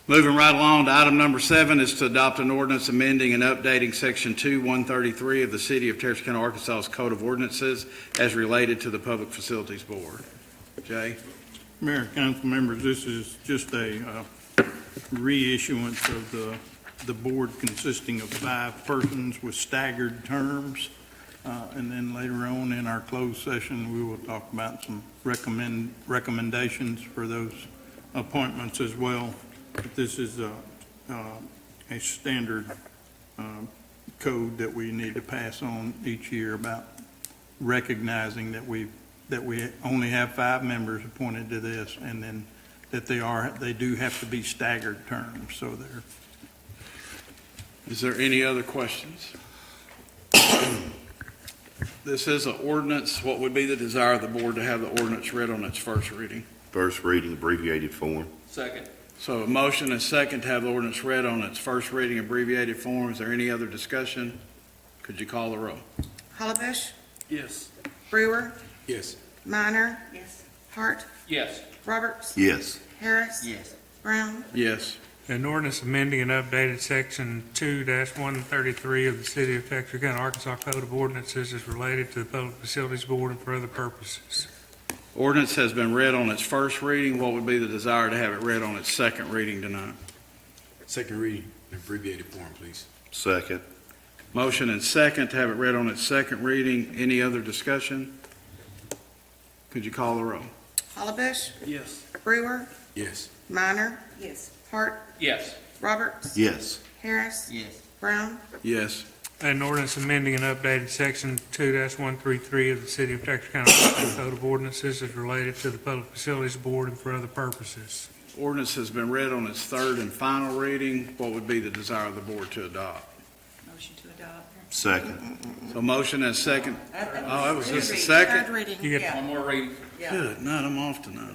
Moving right along to item number 7 is to adopt an ordinance amending and updating Section 2-133 of the City of Texarkana, Arkansas's Code of Ordinances as related to the Public Facilities Board. Jay? Mayor, council members, this is just a reissuance of the board consisting of 5 persons with staggered terms. And then later on in our closed session, we will talk about some recommendations for those appointments as well. But this is a standard code that we need to pass on each year about recognizing that we only have 5 members appointed to this, and then that they do have to be staggered terms. So they're. Is there any other questions? This is an ordinance. What would be the desire of the board to have the ordinance read on its first reading? First reading, abbreviated form. Second. So a motion and a second to have the ordinance read on its first reading, abbreviated form. Is there any other discussion? Could you call the roll? Hollenbush, Yes. Brewer, Yes. Minor, Yes. Hart, Yes. Roberts, Yes. Harris, Yes. Brown, Yes, An ordinance amending and updated section 2-133 of the City of Texarkana, Arkansas Code of Ordinances is related to the Public Facilities Board and for other purposes. Ordinance has been read on its first reading. What would be the desire to have it read on its second reading tonight? Second reading in abbreviated form, please. Second. Motion and second to have it read on its second reading. Any other discussion? Could you call the roll? Hollebush, Yes. Brewer, Yes. Minor, Yes. Hart, Yes. Roberts, Yes. Harris, Yes. Brown, Yes. An ordinance amending and updated section 2-133 of the City of Texarkana, Arkansas Code of Ordinances is related to the Public Facilities Board and for other purposes. Ordinance has been read on its third and final reading. What would be the desire of the board to adopt? Motion to adopt. Second. So motion and second. Oh, that was just a third second? reading. You get Yeah. One more reading. Yeah. Good night, I'm off tonight.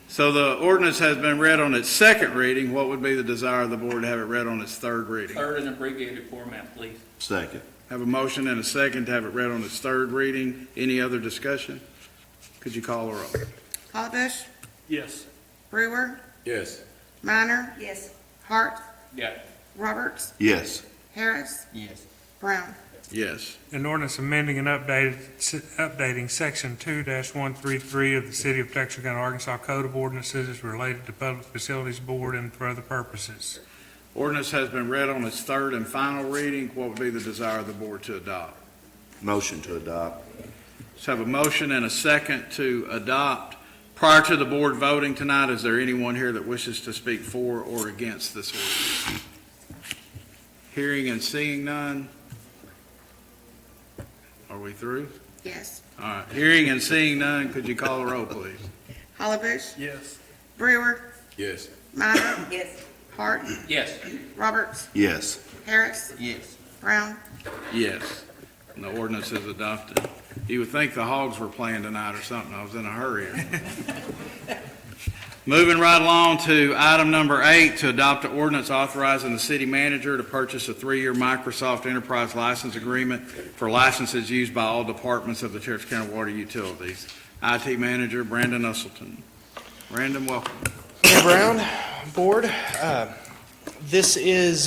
So the ordinance has been read on its second reading. What would be the desire of the board to have it read on its third reading? Third in abbreviated format, please. Second. Have a motion and a second to have it read on its third reading. Any other discussion? Could you call the roll? Hollebush, Yes. Brewer, Yes. Minor, Yes. Hart, Yeah. Roberts, Yes. Harris, Yes. Brown. Yes. An ordinance amending and updating section 2-133 of the City of Texarkana, Arkansas Code of Ordinances is related to Public Facilities Board and for other purposes. Ordinance has been read on its third and final reading. What would be the desire of the board to adopt? Motion to adopt. Let's have a motion and a second to adopt. Prior to the board voting tonight, is there anyone here that wishes to speak for or against this ordinance? Hearing and seeing none. Are we through? Yes. All right. Hearing and seeing none, could you call the roll, please? Hollebush, Yes. Brewer, Yes. Minor, Yes. Hart, Yes. Roberts, Yes. Harris, Yes. Brown. Yes. And the ordinance is adopted. You would think the Hogs were playing tonight or something. I was in a hurry. Moving right along to item number 8, to adopt an ordinance authorizing the city manager to purchase a 3-year Microsoft Enterprise license agreement for licenses used by all departments of the Texarkana Water Utilities. IT Manager Brandon Usselton. Brandon, welcome. Mayor Brown, Board, this is,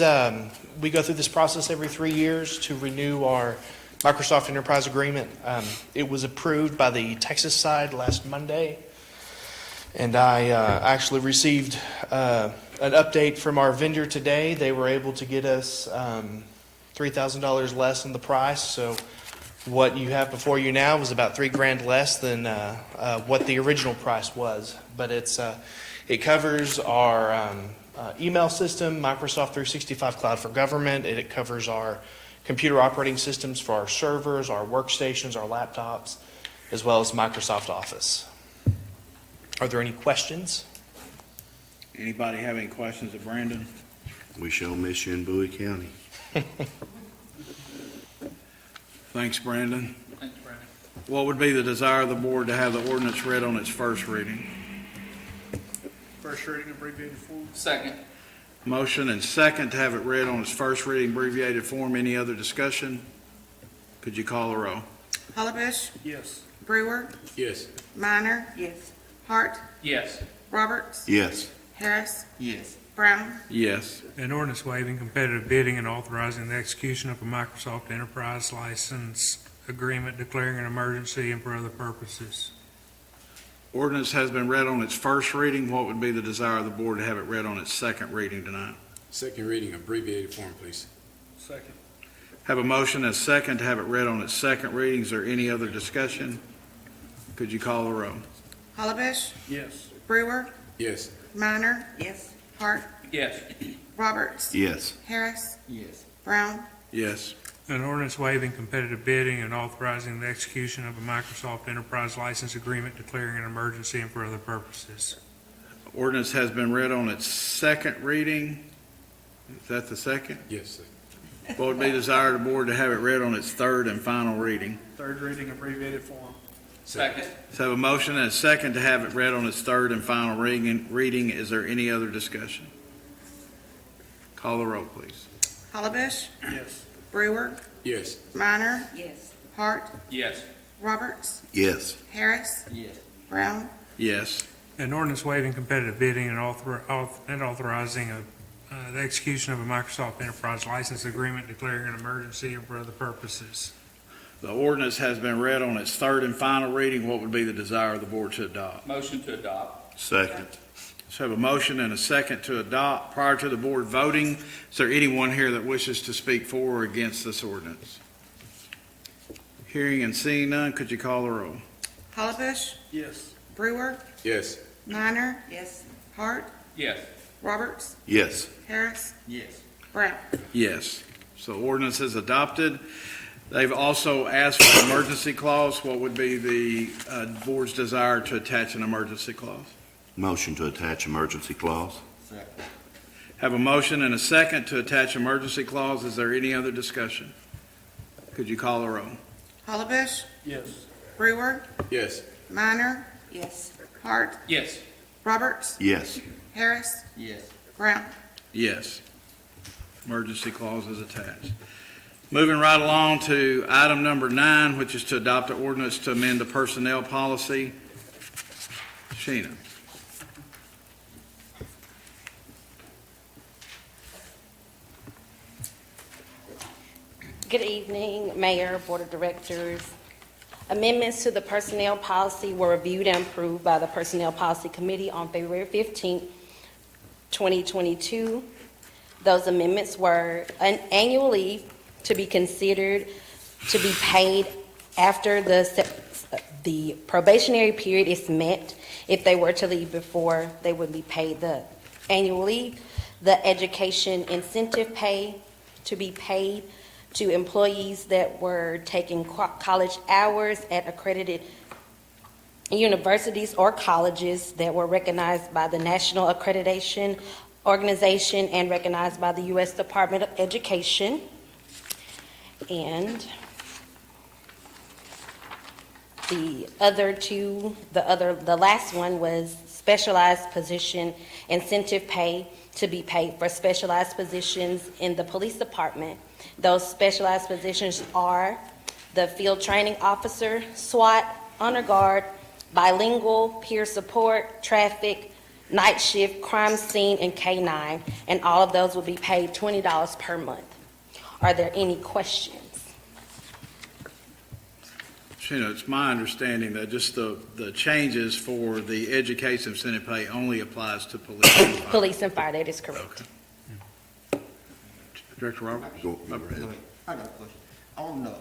we go through this process every 3 years to renew our Microsoft Enterprise Agreement. It was approved by the Texas side last Monday, and I actually received an update from our vendor today. They were able to get us $3,000 less on the price, so what you have before you now was about $3,000 less than what the original price was. But it covers our email system, Microsoft 365 Cloud for Government. It covers our computer operating systems for our servers, our workstations, our laptops, as well as Microsoft Office. Are there any questions? Anybody have any questions of Brandon? We shall miss you in Bowie County. Thanks, Brandon. Thanks, Brandon. What would be the desire of the board to have the ordinance read on its first reading? First reading, abbreviated form. Second. Motion and second to have it read on its first reading, abbreviated form. Any other discussion? Could you call the roll? Hollebush, Yes. Brewer, Yes. Minor, Yes. Hart, Yes. Roberts, Yes. Harris, Yes. Brown. Yes. An ordinance waiving competitive bidding and authorizing the execution of a Microsoft Enterprise license agreement, declaring an emergency and for other purposes. Ordinance has been read on its first reading. What would be the desire of the board to have it read on its second reading tonight? Second reading, abbreviated form, please. Second. Have a motion and a second to have it read on its second reading. Is there any other discussion? Could you call the roll? Hollebush, Yes. Brewer, Yes. Minor, Yes. Hart, Yes. Roberts, Yes. Harris, Yes. Brown. Yes. An ordinance waiving competitive bidding and authorizing the execution of a Microsoft Enterprise license agreement, declaring an emergency and for other purposes. Ordinance has been read on its second reading. Is that the second? Yes. What would be the desire of the board to have it read on its third and final reading? Third reading, abbreviated form. Second. Let's have a motion and a second to have it read on its third and final reading. Is there any other discussion? Call the roll, please. Hollebush, Yes. Brewer, Yes. Minor, Yes. Hart, Yes. Roberts, Yes. Harris, Yes. Brown. Yes. An ordinance waiving competitive bidding and authorizing the execution of a Microsoft Enterprise License Agreement, declaring an emergency and for other purposes. The ordinance has been read on its third and final reading. What would be the desire of the board to adopt? Motion to adopt. Second. So I have a motion and a second to adopt. Prior to the board voting, is there anyone here that wishes to speak for or against this ordinance? Hearing and seeing none, could you call the roll? Hollabush? Yes. Brewer? Yes. Minor? Yes. Hart? Yes. Roberts? Yes. Harris? Yes. Brown? Yes. So ordinance is adopted. They've also asked for an emergency clause. What would be the board's desire to attach an emergency clause? Motion to attach emergency clause. Second. Have a motion and a second to attach emergency clause. Is there any other discussion? Could you call the roll? Hollabush? Yes. Brewer? Yes. Minor? Yes. Hart? Yes. Roberts? Yes. Harris? Yes. Brown? Yes. Emergency clause is attached. Moving right along to item number 9, which is to adopt an ordinance to amend the personnel policy. Sheena. Good evening, Mayor, Board of Directors. Amendments to the personnel policy were reviewed and approved by the Personnel Policy Committee on February 15, 2022. Those amendments were an annual leave to be considered to be paid after the probationary period is met. If they were to leave before, they would be paid the annual leave. The education incentive pay to be paid to employees that were taking college hours at accredited universities or colleges that were recognized by the National Accreditation Organization and recognized by the U.S. Department of Education. And the last one was specialized position incentive pay to be paid for specialized positions in the police department. Those specialized positions are the field training officer, SWAT, honor guard, bilingual, peer support, traffic, night shift, crime scene, and K-9, and all of those will be paid $20 per month. Are there any questions? Sheena, it's my understanding that just the changes for the education incentive pay only applies to police. and fire. Police and fire, that is correct. Director Roberts? Go ahead. I got a question. On the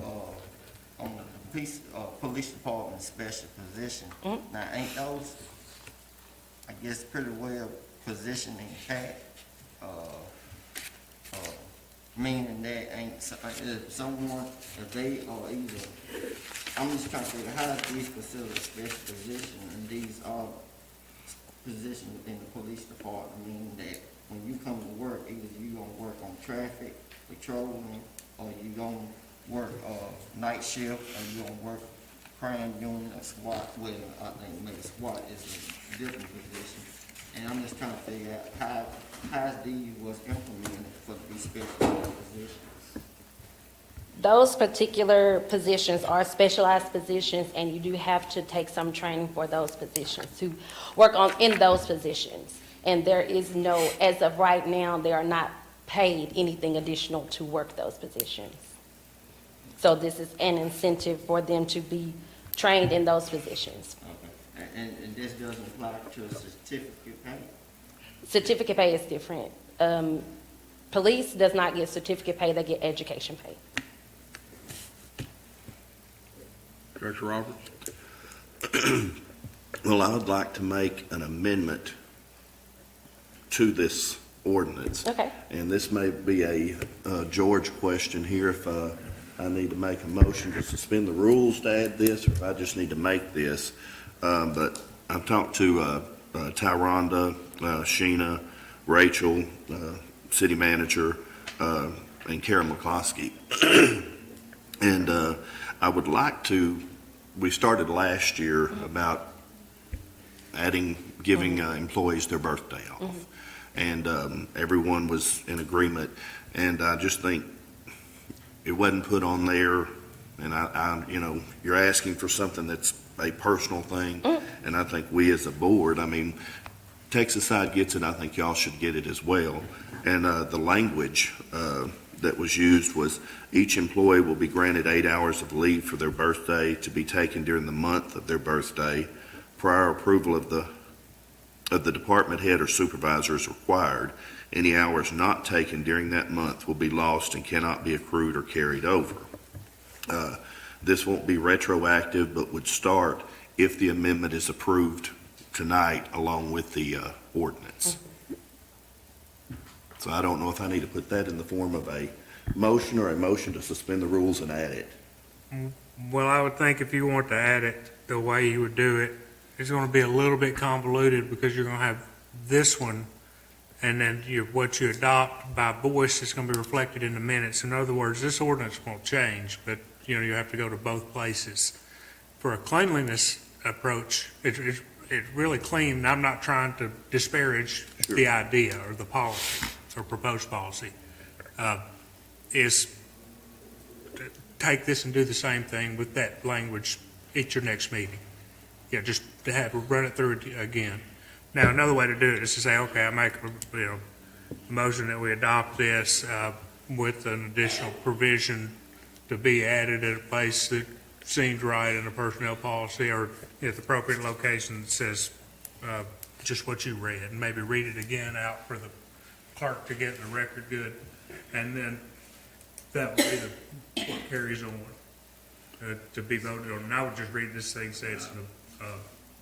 police department special position, now ain't those, I guess, pretty well positioned in fact, meaning that ain't, someone, if they are either, I'm just trying to figure how is these considered a special position and these are positions within the police department, meaning that when you come to work, either you gonna work on traffic, patrolling, or you gonna work, night shift, or you gonna work crime unit or SWAT, well, I think maybe SWAT is a different position. And I'm just trying to figure out how these was implemented for these special positions. Those particular positions are specialized positions, and you do have to take some training for those positions, to work in those positions. And there is no, as of right now, they are not paid anything additional to work those positions. So this is an incentive for them to be trained in those positions. Okay. And this doesn't apply to a certificate pay? Certificate pay is different. Police does not get certificate pay, they get education pay. Director Roberts? Well, I would like to make an amendment to this ordinance. Okay. And this may be a George question here, if I need to make a motion to suspend the rules to add this, or if I just need to make this. But I've talked to Tyronda, Sheena, Rachel, city manager, and Karen McCloskey. And I would like to, we started last year about giving employees their birthday off. And everyone was in agreement. And I just think it wasn't put on there. And I you're asking for something that's a personal thing, and I think we as a board, I mean, Texas side gets it, I think y'all should get it as well. And the language that was used was, each employee will be granted 8 hours of leave for their birthday to be taken during the month of their birthday. Prior approval of the department head or supervisor is required. Any hours not taken during that month will be lost and cannot be accrued or carried over. This won't be retroactive, but would start if the amendment is approved tonight along with the ordinance. So I don't know if I need to put that in the form of a motion or a motion to suspend the rules and add it. Well, I would think if you want to add it the way you would do it, it's going to be a little bit convoluted because you're going to have this one, and then what you adopt by voice is going to be reflected in the minutes. In other words, this ordinance won't change, but you have to go to both places. For a cleanliness approach, it's really clean. I'm not trying to disparage the idea or the policy or proposed policy. Is to take this and do the same thing with that language at your next meeting. Yeah, just to run it through it again. Now, another way to do it is to say, okay, I make a motion that we adopt this with an additional provision to be added at a place that seems right in a personnel policy or at the appropriate location that says just what you read, and maybe read it again out for the clerk to get the record good, and then that will be what carries on to be voted on. And I would just read this thing, say it's an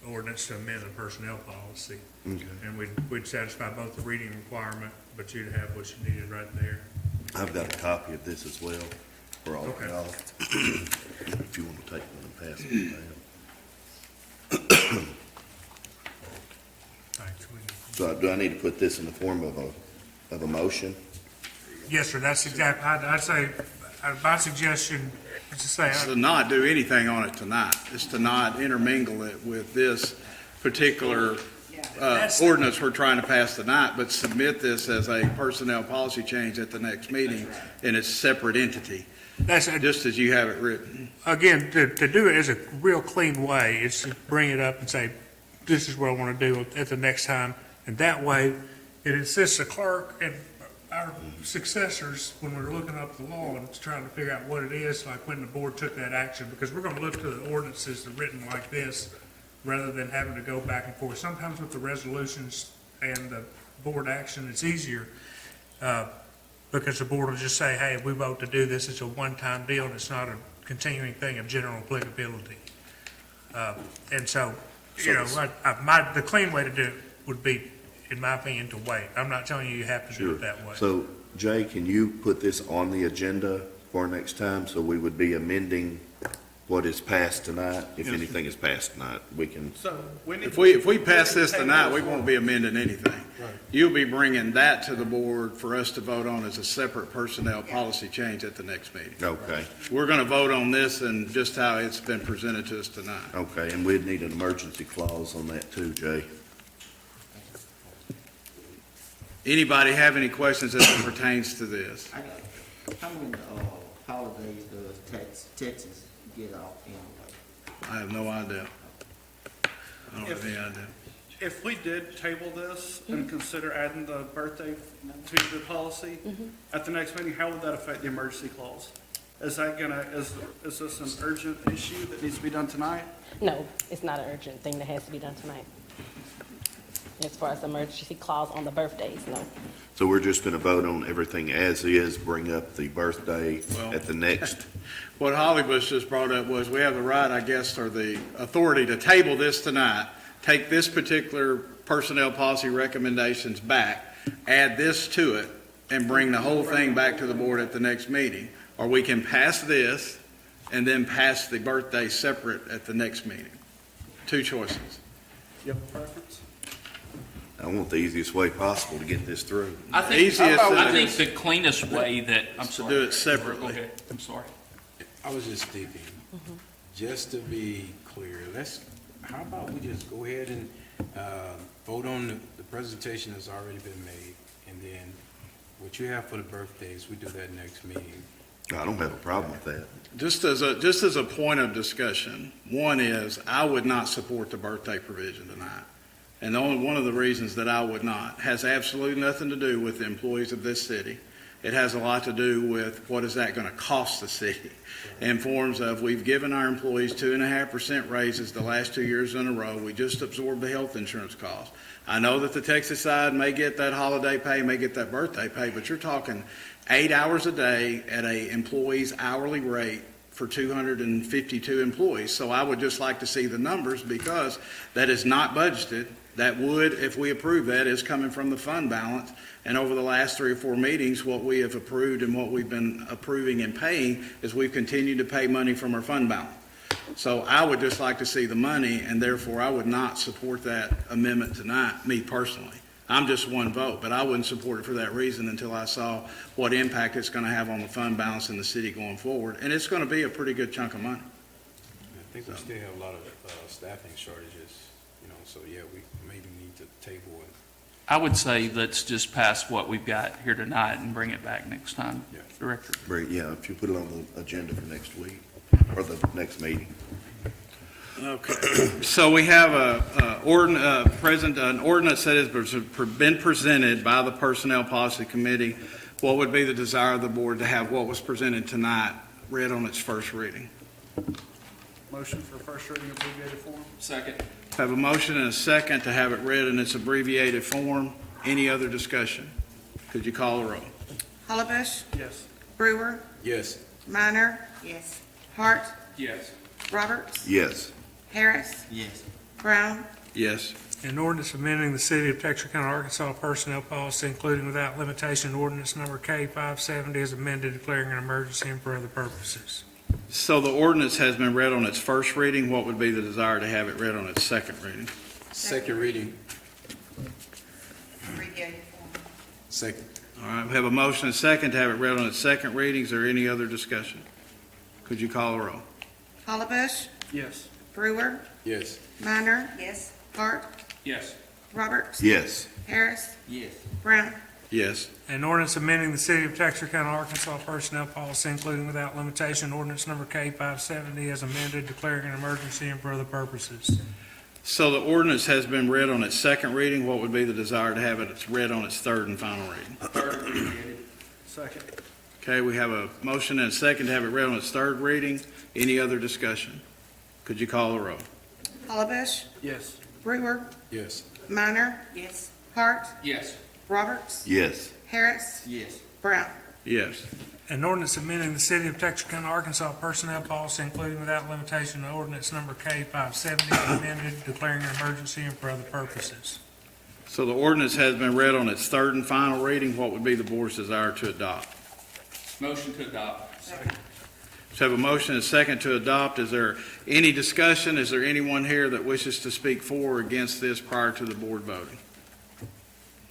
ordinance to amend the personnel policy. Okay. And we'd satisfy both the reading requirement, but you'd have what you needed right there. I've got a copy of this as well for all of Okay. y'all. If you want to take one and pass it down. Thanks. So do I need to put this in the form of a motion? Yes, sir, that's exactly, I'd say, my suggestion is to say, It's to not do anything on it tonight. It's to not intermingle it with this particular ordinance we're trying to pass tonight, but submit this as a personnel policy change at the next meeting in its separate entity, just as you have it written. again, to do it as a real clean way, is to bring it up and say, this is what I want to do at the next time. And that way, it assists the clerk and our successors when we're looking up the law and trying to figure out what it is, like when the board took that action, because we're going to look to the ordinances that are written like this rather than having to go back and forth. Sometimes with the resolutions and the board action, it's easier because the board will just say, hey, we vote to do this. It's a one-time deal, and it's not a continuing thing of general applicability. And so, the clean way to do it would be, in my opinion, to wait. I'm not telling you have to do it that way. So, Jay, can you put this on the agenda for next time, so we would be amending what is passed tonight? If anything is passed tonight, we can. So we need If we pass this tonight, we won't be amending anything. You'll be bringing that to the board for us to vote on as a separate personnel policy change at the next meeting. Okay, We're going to vote on this and just how it's been presented to us tonight. okay, and we'd need an emergency clause on that too, Jay. Anybody have any questions as it pertains to this? How many holidays does Texas get off anyway? I have no idea. I don't have any idea. If we did table this and consider adding the birthday to the policy at the next meeting, how would that affect the emergency clause? Is this an urgent issue that needs to be done tonight? No, it's not an urgent thing that has to be done tonight. As far as the emergency clause on the birthdays, no. So we're just gonna vote on everything as is, bring up the birthday Well- at the next. What Holly Bush just brought up was we have the right, I guess, or the authority to table this tonight, take this particular personnel policy recommendations back, add this to it, and bring the whole thing back to the board at the next meeting. Or we can pass this and then pass the birthday separate at the next meeting. Two choices. You have a preference? I want the easiest way possible to get this through. I think, Easiest I think is the cleanest way that, I'm to sorry. do it Go separately. ahead, I'm sorry. I was just thinking, just to be clear, how about we just go ahead and vote on the presentation that's already been made, and then what you have for the birthdays, we do that next meeting. I don't have a problem with that. Just as a point of discussion, one is, I would not support the birthday provision tonight. And one of the reasons that I would not has absolutely nothing to do with the employees of this city. It has a lot to do with what is that going to cost the city in forms of, we've given our employees 2.5% raises the last 2 years in a row. We just absorbed the health insurance cost. I know that the Texas side may get that holiday pay, may get that birthday pay, but you're talking 8 hours a day at a employee's hourly rate for 252 employees. So I would just like to see the numbers, because that is not budgeted. That would, if we approve that, is coming from the fund balance. And over the last 3 or 4 meetings, what we have approved and what we've been approving and paying is we've continued to pay money from our fund balance. So I would just like to see the money, and therefore I would not support that amendment tonight, me personally. I'm just one vote, but I wouldn't support it for that reason until I saw what impact it's going to have on the fund balance in the city going forward. And it's going to be a pretty good chunk of money. I think we still have a lot of staffing shortages, so yeah, we maybe need to table it. I would say let's just pass what we've got here tonight and bring it back next time, Yeah. Director. Yeah, if you put it on the agenda for next week, or the next meeting. Okay, so we have an ordinance that has been presented by the Personnel Policy Committee. What would be the desire of the board to have what was presented tonight read on its first reading? Motion for first reading abbreviated form? Second. Have a motion and a second to have it read in its abbreviated form. Any other discussion? Could you call the roll? Hollebush, Yes. Brewer, Yes. Minor, Yes. Hart, Yes. Roberts, Yes. Harris, Yes. Brown, Yes. An ordinance amending the City of Texarkana, Arkansas personnel policy, including without limitation ordinance number K-570 is amended, declaring an emergency and for other purposes. So the ordinance has been read on its first reading. What would be the desire to have it read on its second reading? Second reading. Abbreviated form. Second. All right, we have a motion and a second to have it read on its second reading. Is there any other discussion? Could you call the roll? Hollebush, Yes. Brewer, Yes. Minor, Yes. Hart, Yes. Roberts, Yes. Harris, Yes. Brown, Yes. An ordinance amending the City of Texarkana, Arkansas personnel policy, including without limitation ordinance number K-570 as amended, declaring an emergency and for other purposes. So the ordinance has been read on its second reading. What would be the desire to have it read on its third and final reading? Third abbreviated. Second. Okay, we have a motion and a second to have it read on its third reading. Any other discussion? Could you call the roll? Hollebush, Yes. Brewer, Yes. Minor, Yes. Hart, Yes. Roberts, Yes. Harris, Yes. Brown, Yes. An ordinance amending the City of Texarkana, Arkansas personnel policy, including without limitation ordinance number K-570 as amended, declaring an emergency and for other purposes. So the ordinance has been read on its third and final reading. What would be the board's desire to adopt? Motion to adopt. Second. So have a motion and a second to adopt. Is there any discussion? Is there anyone here that wishes to speak for or against this prior to the board voting?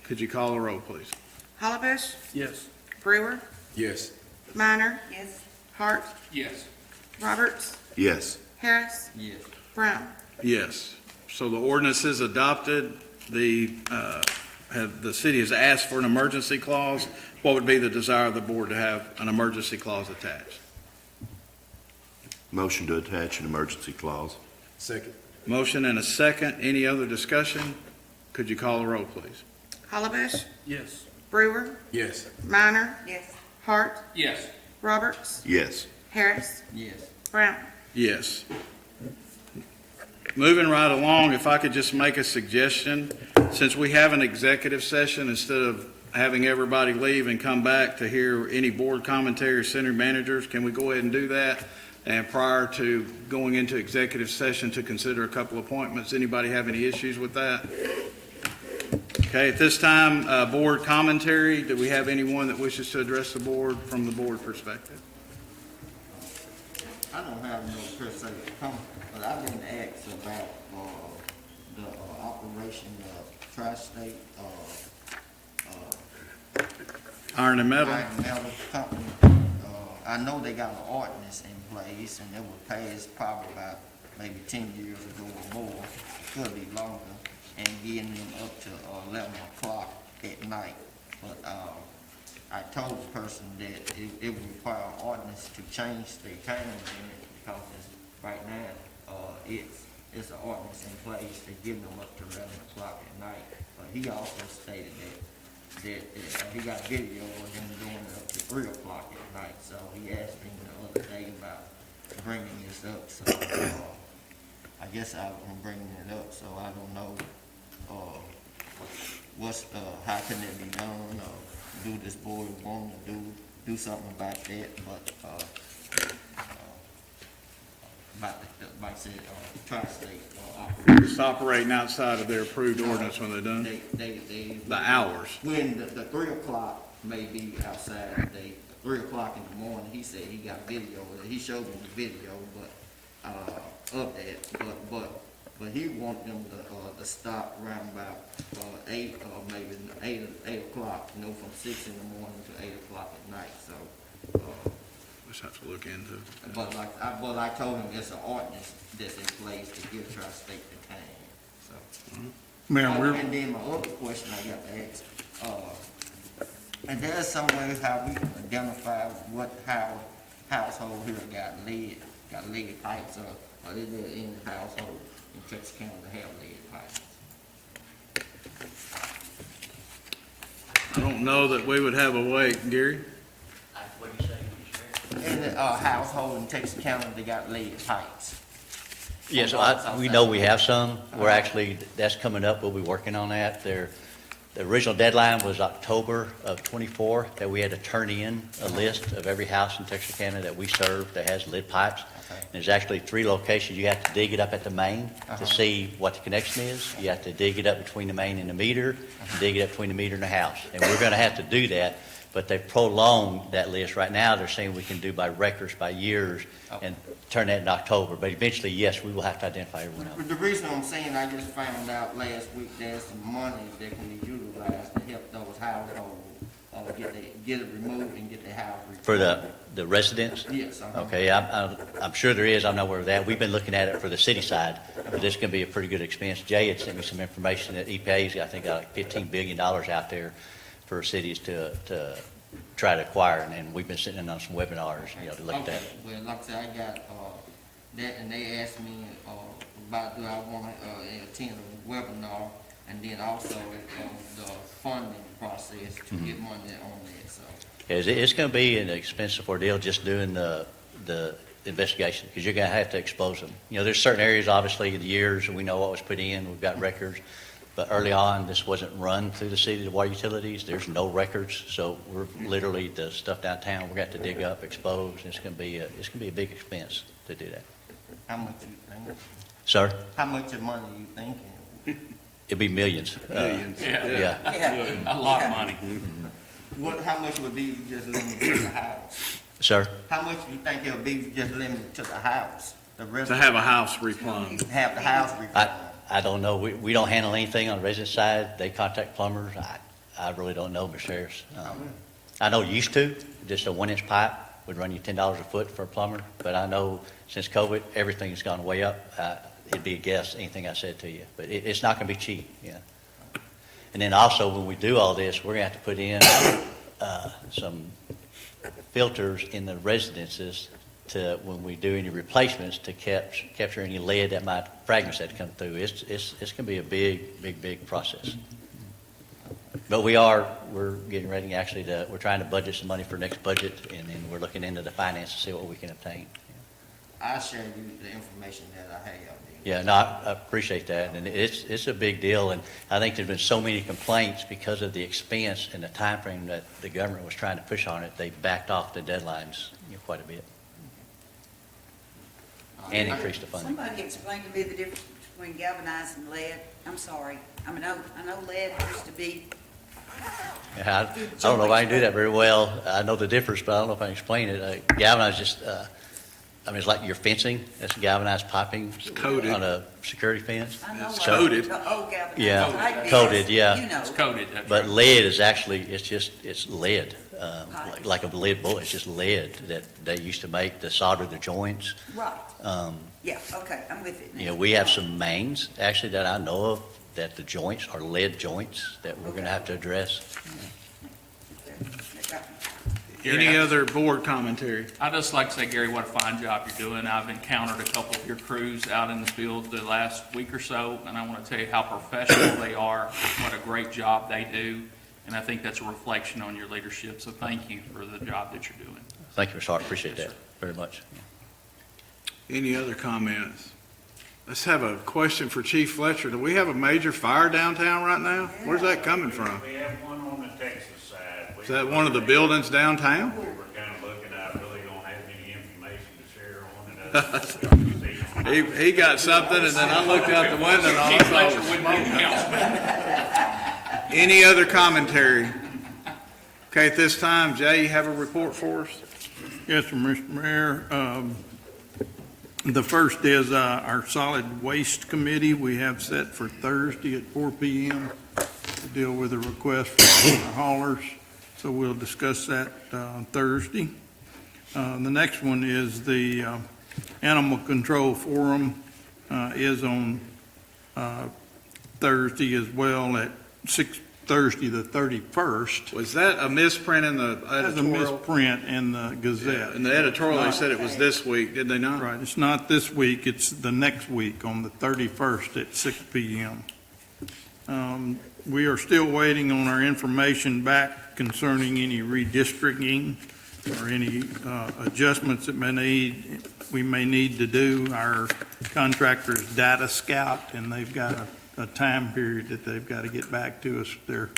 Could you call the roll, please? Hollebush, Yes. Brewer, Yes. Minor, Yes. Hart, Yes. Roberts, Yes. Harris, Yes. Brown, Yes. So the ordinance is adopted. The city has asked for an emergency clause. What would be the desire of the board to have an emergency clause attached? Motion to attach an emergency clause. Second. Motion and a second. Any other discussion? Could you call the roll, please? Hollebush, Yes. Brewer, Yes. Minor, Yes. Hart, Yes. Roberts, Yes. Harris, Yes. Brown. Yes. Moving right along, if I could just make a suggestion, since we have an executive session, instead of having everybody leave and come back to hear any board commentary or center managers, can we go ahead and do that? And prior to going into executive session to consider a couple appointments, anybody have any issues with that? Okay, at this time, board commentary, do we have anyone that wishes to address the board from the board perspective? I don't have no per se comment, but I've been asked about, the, operation of Tri-State, Iron and metal? Iron Metal Company. I know they got an ordinance in place, and it was passed probably about maybe 10 years ago or more, could be longer, and getting them up to 11 o'clock at night. But I told the person that it would require an ordinance to change the time limit because right now, it's an ordinance in place to give them up to 11 o'clock at night. But he also stated that he got video of them going up to 3 o'clock at night. So he asked me the other day about bringing this up. So I guess I'm bringing it up. So I don't know how can it be done, or do this board want to do something about that? But like I said, tri-state It's operating outside of their approved ordinance when they're done? The hours. When the 3 o'clock may be outside, 3 o'clock in the morning, he said he got video, he showed me the video, of that, but he want them to stop around about 8 or maybe 8 o'clock, from 6 in the morning to 8 o'clock at night, so. Just have to look into. But I told him it's an ordinance that's in place to give tri-state the time, so. Mayor, And then my other question I got to ask, and there's some way how we can identify how household here got lead pipes, or is there any household in Texarkana that have lead pipes? I don't know that we would have a way, Gary? What do you say? Any household in Texarkana that got lead pipes? Yes, we know we have some. We're actually, that's coming up. We'll be working on that. The original deadline was October of '24, that we had to turn in a list of every house in Texarkana that we serve that has lead pipes. And there's actually 3 locations. You have to dig it up at the main to see what the connection is. You have to dig it up between the main and the meter, and dig it up between the meter and the house. And we're going to have to do that, but they've prolonged that list. Right now, they're saying we can do by records, by years, and turn that in October. But eventually, yes, we will have to identify everyone else. The reason I'm saying, I just found out last week there's some money that can be utilized to help those households get it removed and get the house repaired. For the residents? Yes. Okay, I'm sure there is. I'm not aware of that. We've been looking at it for the city side, but this can be a pretty good expense. Jay had sent me some information that EPA's, I think, got like $15 billion out there for cities to try to acquire, and we've been sitting in on some webinars, to look at that. Well, like I said, I got that, and they asked me about do I want to attend a webinar, and then also the funding process to get money on that. So It's going to be an expensive ordeal just doing the investigation, because you're going to have to expose them. There's certain areas, obviously, in the years, and we know what was put in, we've got records, but early on, this wasn't run through the city, the water utilities. There's no records, so we're literally, the stuff downtown, we're going to have to dig up, expose, and it's going to be a big expense to do that. how much you think? Sir, How much of money you thinking? it'd be millions. Millions. Yeah. A lot of money. How much would be just limited to the house? Sir? How much do you think it'll be just limited to the house? The rest To have a house replumbed. have the house repaired? I don't know. We don't handle anything on the resident side. They contact plumbers. I really don't know, Mr. Harris. I know used to, just a 1-inch pipe would run you $10 a foot for a plumber, but I know since COVID, everything's gone way up. It'd be a guess, anything I said to you, but it's not going to be cheap, And then also, when we do all this, we're going to have to put in some filters in the residences to, when we do any replacements, to capture any lead that might, fragments that come through. It's going to be a big process. But we're getting ready, actually, we're trying to budget some money for next budget, and then we're looking into the finance to see what we can obtain. I'll share you the information that I have. Yeah, no, I appreciate that, and it's a big deal, and I think there's been so many complaints because of the expense and the time frame that the government was trying to push on it. They backed off the deadlines quite a bit, and increased the funding. Somebody explain to me the difference between galvanized and lead. I'm sorry. I know lead used to be. Yeah, I don't know if I can do that very well. I know the difference, but I don't know if I can explain it. Galvanized just, it's like your fencing. That's galvanized piping. It's coated. On a security fence. I know It's what coated. The old galvanized. Yeah, type is. coated, yeah. You know. It's coated. That's But right. lead is actually, it's lead, like a lead bullet. It's just lead that they used to make to solder the joints. Right. Yeah, okay, I'm with it now. We have some mains, actually, that I know of, that the joints are lead joints that we're going to have to address. Gary, Any other board commentary? I'd just like to say, Gary, what a fine job you're doing. I've encountered a couple of your crews out in the field the last week or so, and I want to tell you how professional they are, what a great job they do, and I think that's a reflection on your leadership, so thank you for the job that you're doing. Thank you, Mr. Hart, appreciate that very much. Any other comments? Let's have a question for Chief Fletcher. Do we have a major fire downtown right now? Where's that coming from? We have one on the Texas side. Is that one of the buildings downtown? We were kind of looking, I really don't have any information to share on it. He got something, and then I looked out the window and I Chief saw Fletcher wouldn't be the councilman. Any other commentary? Okay, at this time, Jay, you have a report for us? Yes, sir, Mr. Mayor. The first is our solid waste committee. We have set for Thursday at 4 p.m. to deal with a request from our haulers. So we'll discuss that on Thursday. The next one is the Animal Control Forum is on Thursday as well at Thursday the 31st. Was that a misprint in the That's a editorial? misprint in the Gazette. In the editorial, they said it was this week, did they not? Right, it's not this week, it's the next week on the 31st at 6 p.m. We are still waiting on our information back concerning any redistricting or any adjustments that we may need to do. Our contractor is Data Scout, and they've got a time period that they've got to get back to us. They're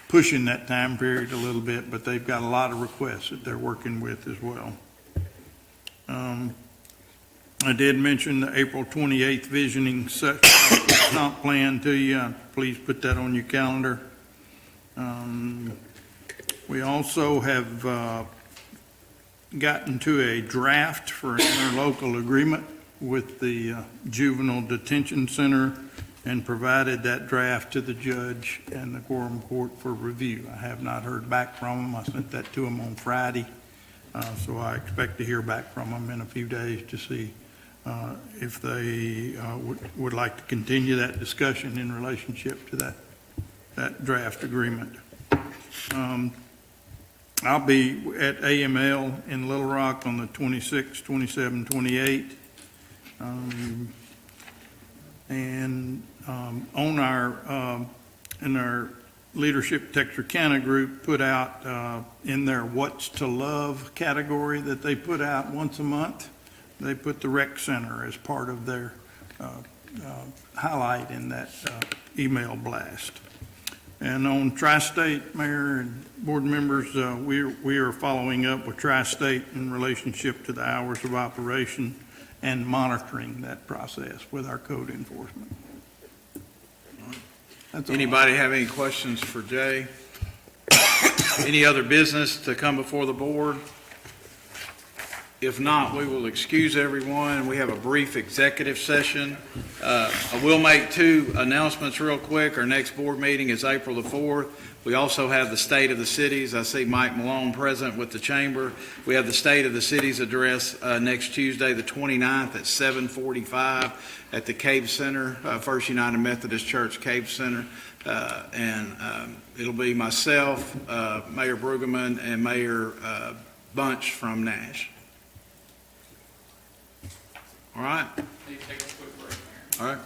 pushing that time period a little bit, but they've got a lot of requests that they're working with as well. I did mention the April 28th visioning comp plan to you. Please put that on your calendar. We also have gotten to a draft for an interlocal agreement with the Juvenile Detention Center and provided that draft to the judge and the quorum court for review. I have not heard back from them. I sent that to them on Friday, so I expect to hear back from them in a few days to see if they would like to continue that discussion in relationship to that draft agreement. I'll be at AML in Little Rock on the 26th, 27th, 28th. And on our leadership Texarkana group put out in their What's to Love category that they put out once a month, they put the rec center as part of their highlight in that email blast. And on Tri-State, Mayor and board members, we are following up with Tri-State in relationship to the hours of operation and monitoring that process with our code enforcement. That's all. Anybody have any questions for Jay? Any other business to come before the board? If not, we will excuse everyone. We have a brief executive session. I will make two announcements real quick. Our next board meeting is April the 4th. We also have the State of the Cities. I see Mike Malone present with the chamber. We have the State of the Cities address next Tuesday, the 29th at 7:45 at the Cave Center, First United Methodist Church Cave Center. And it'll be myself, Mayor Brueggemann, and Mayor Bunch from Nash. All right. Need to take a quick break, Mayor. All right.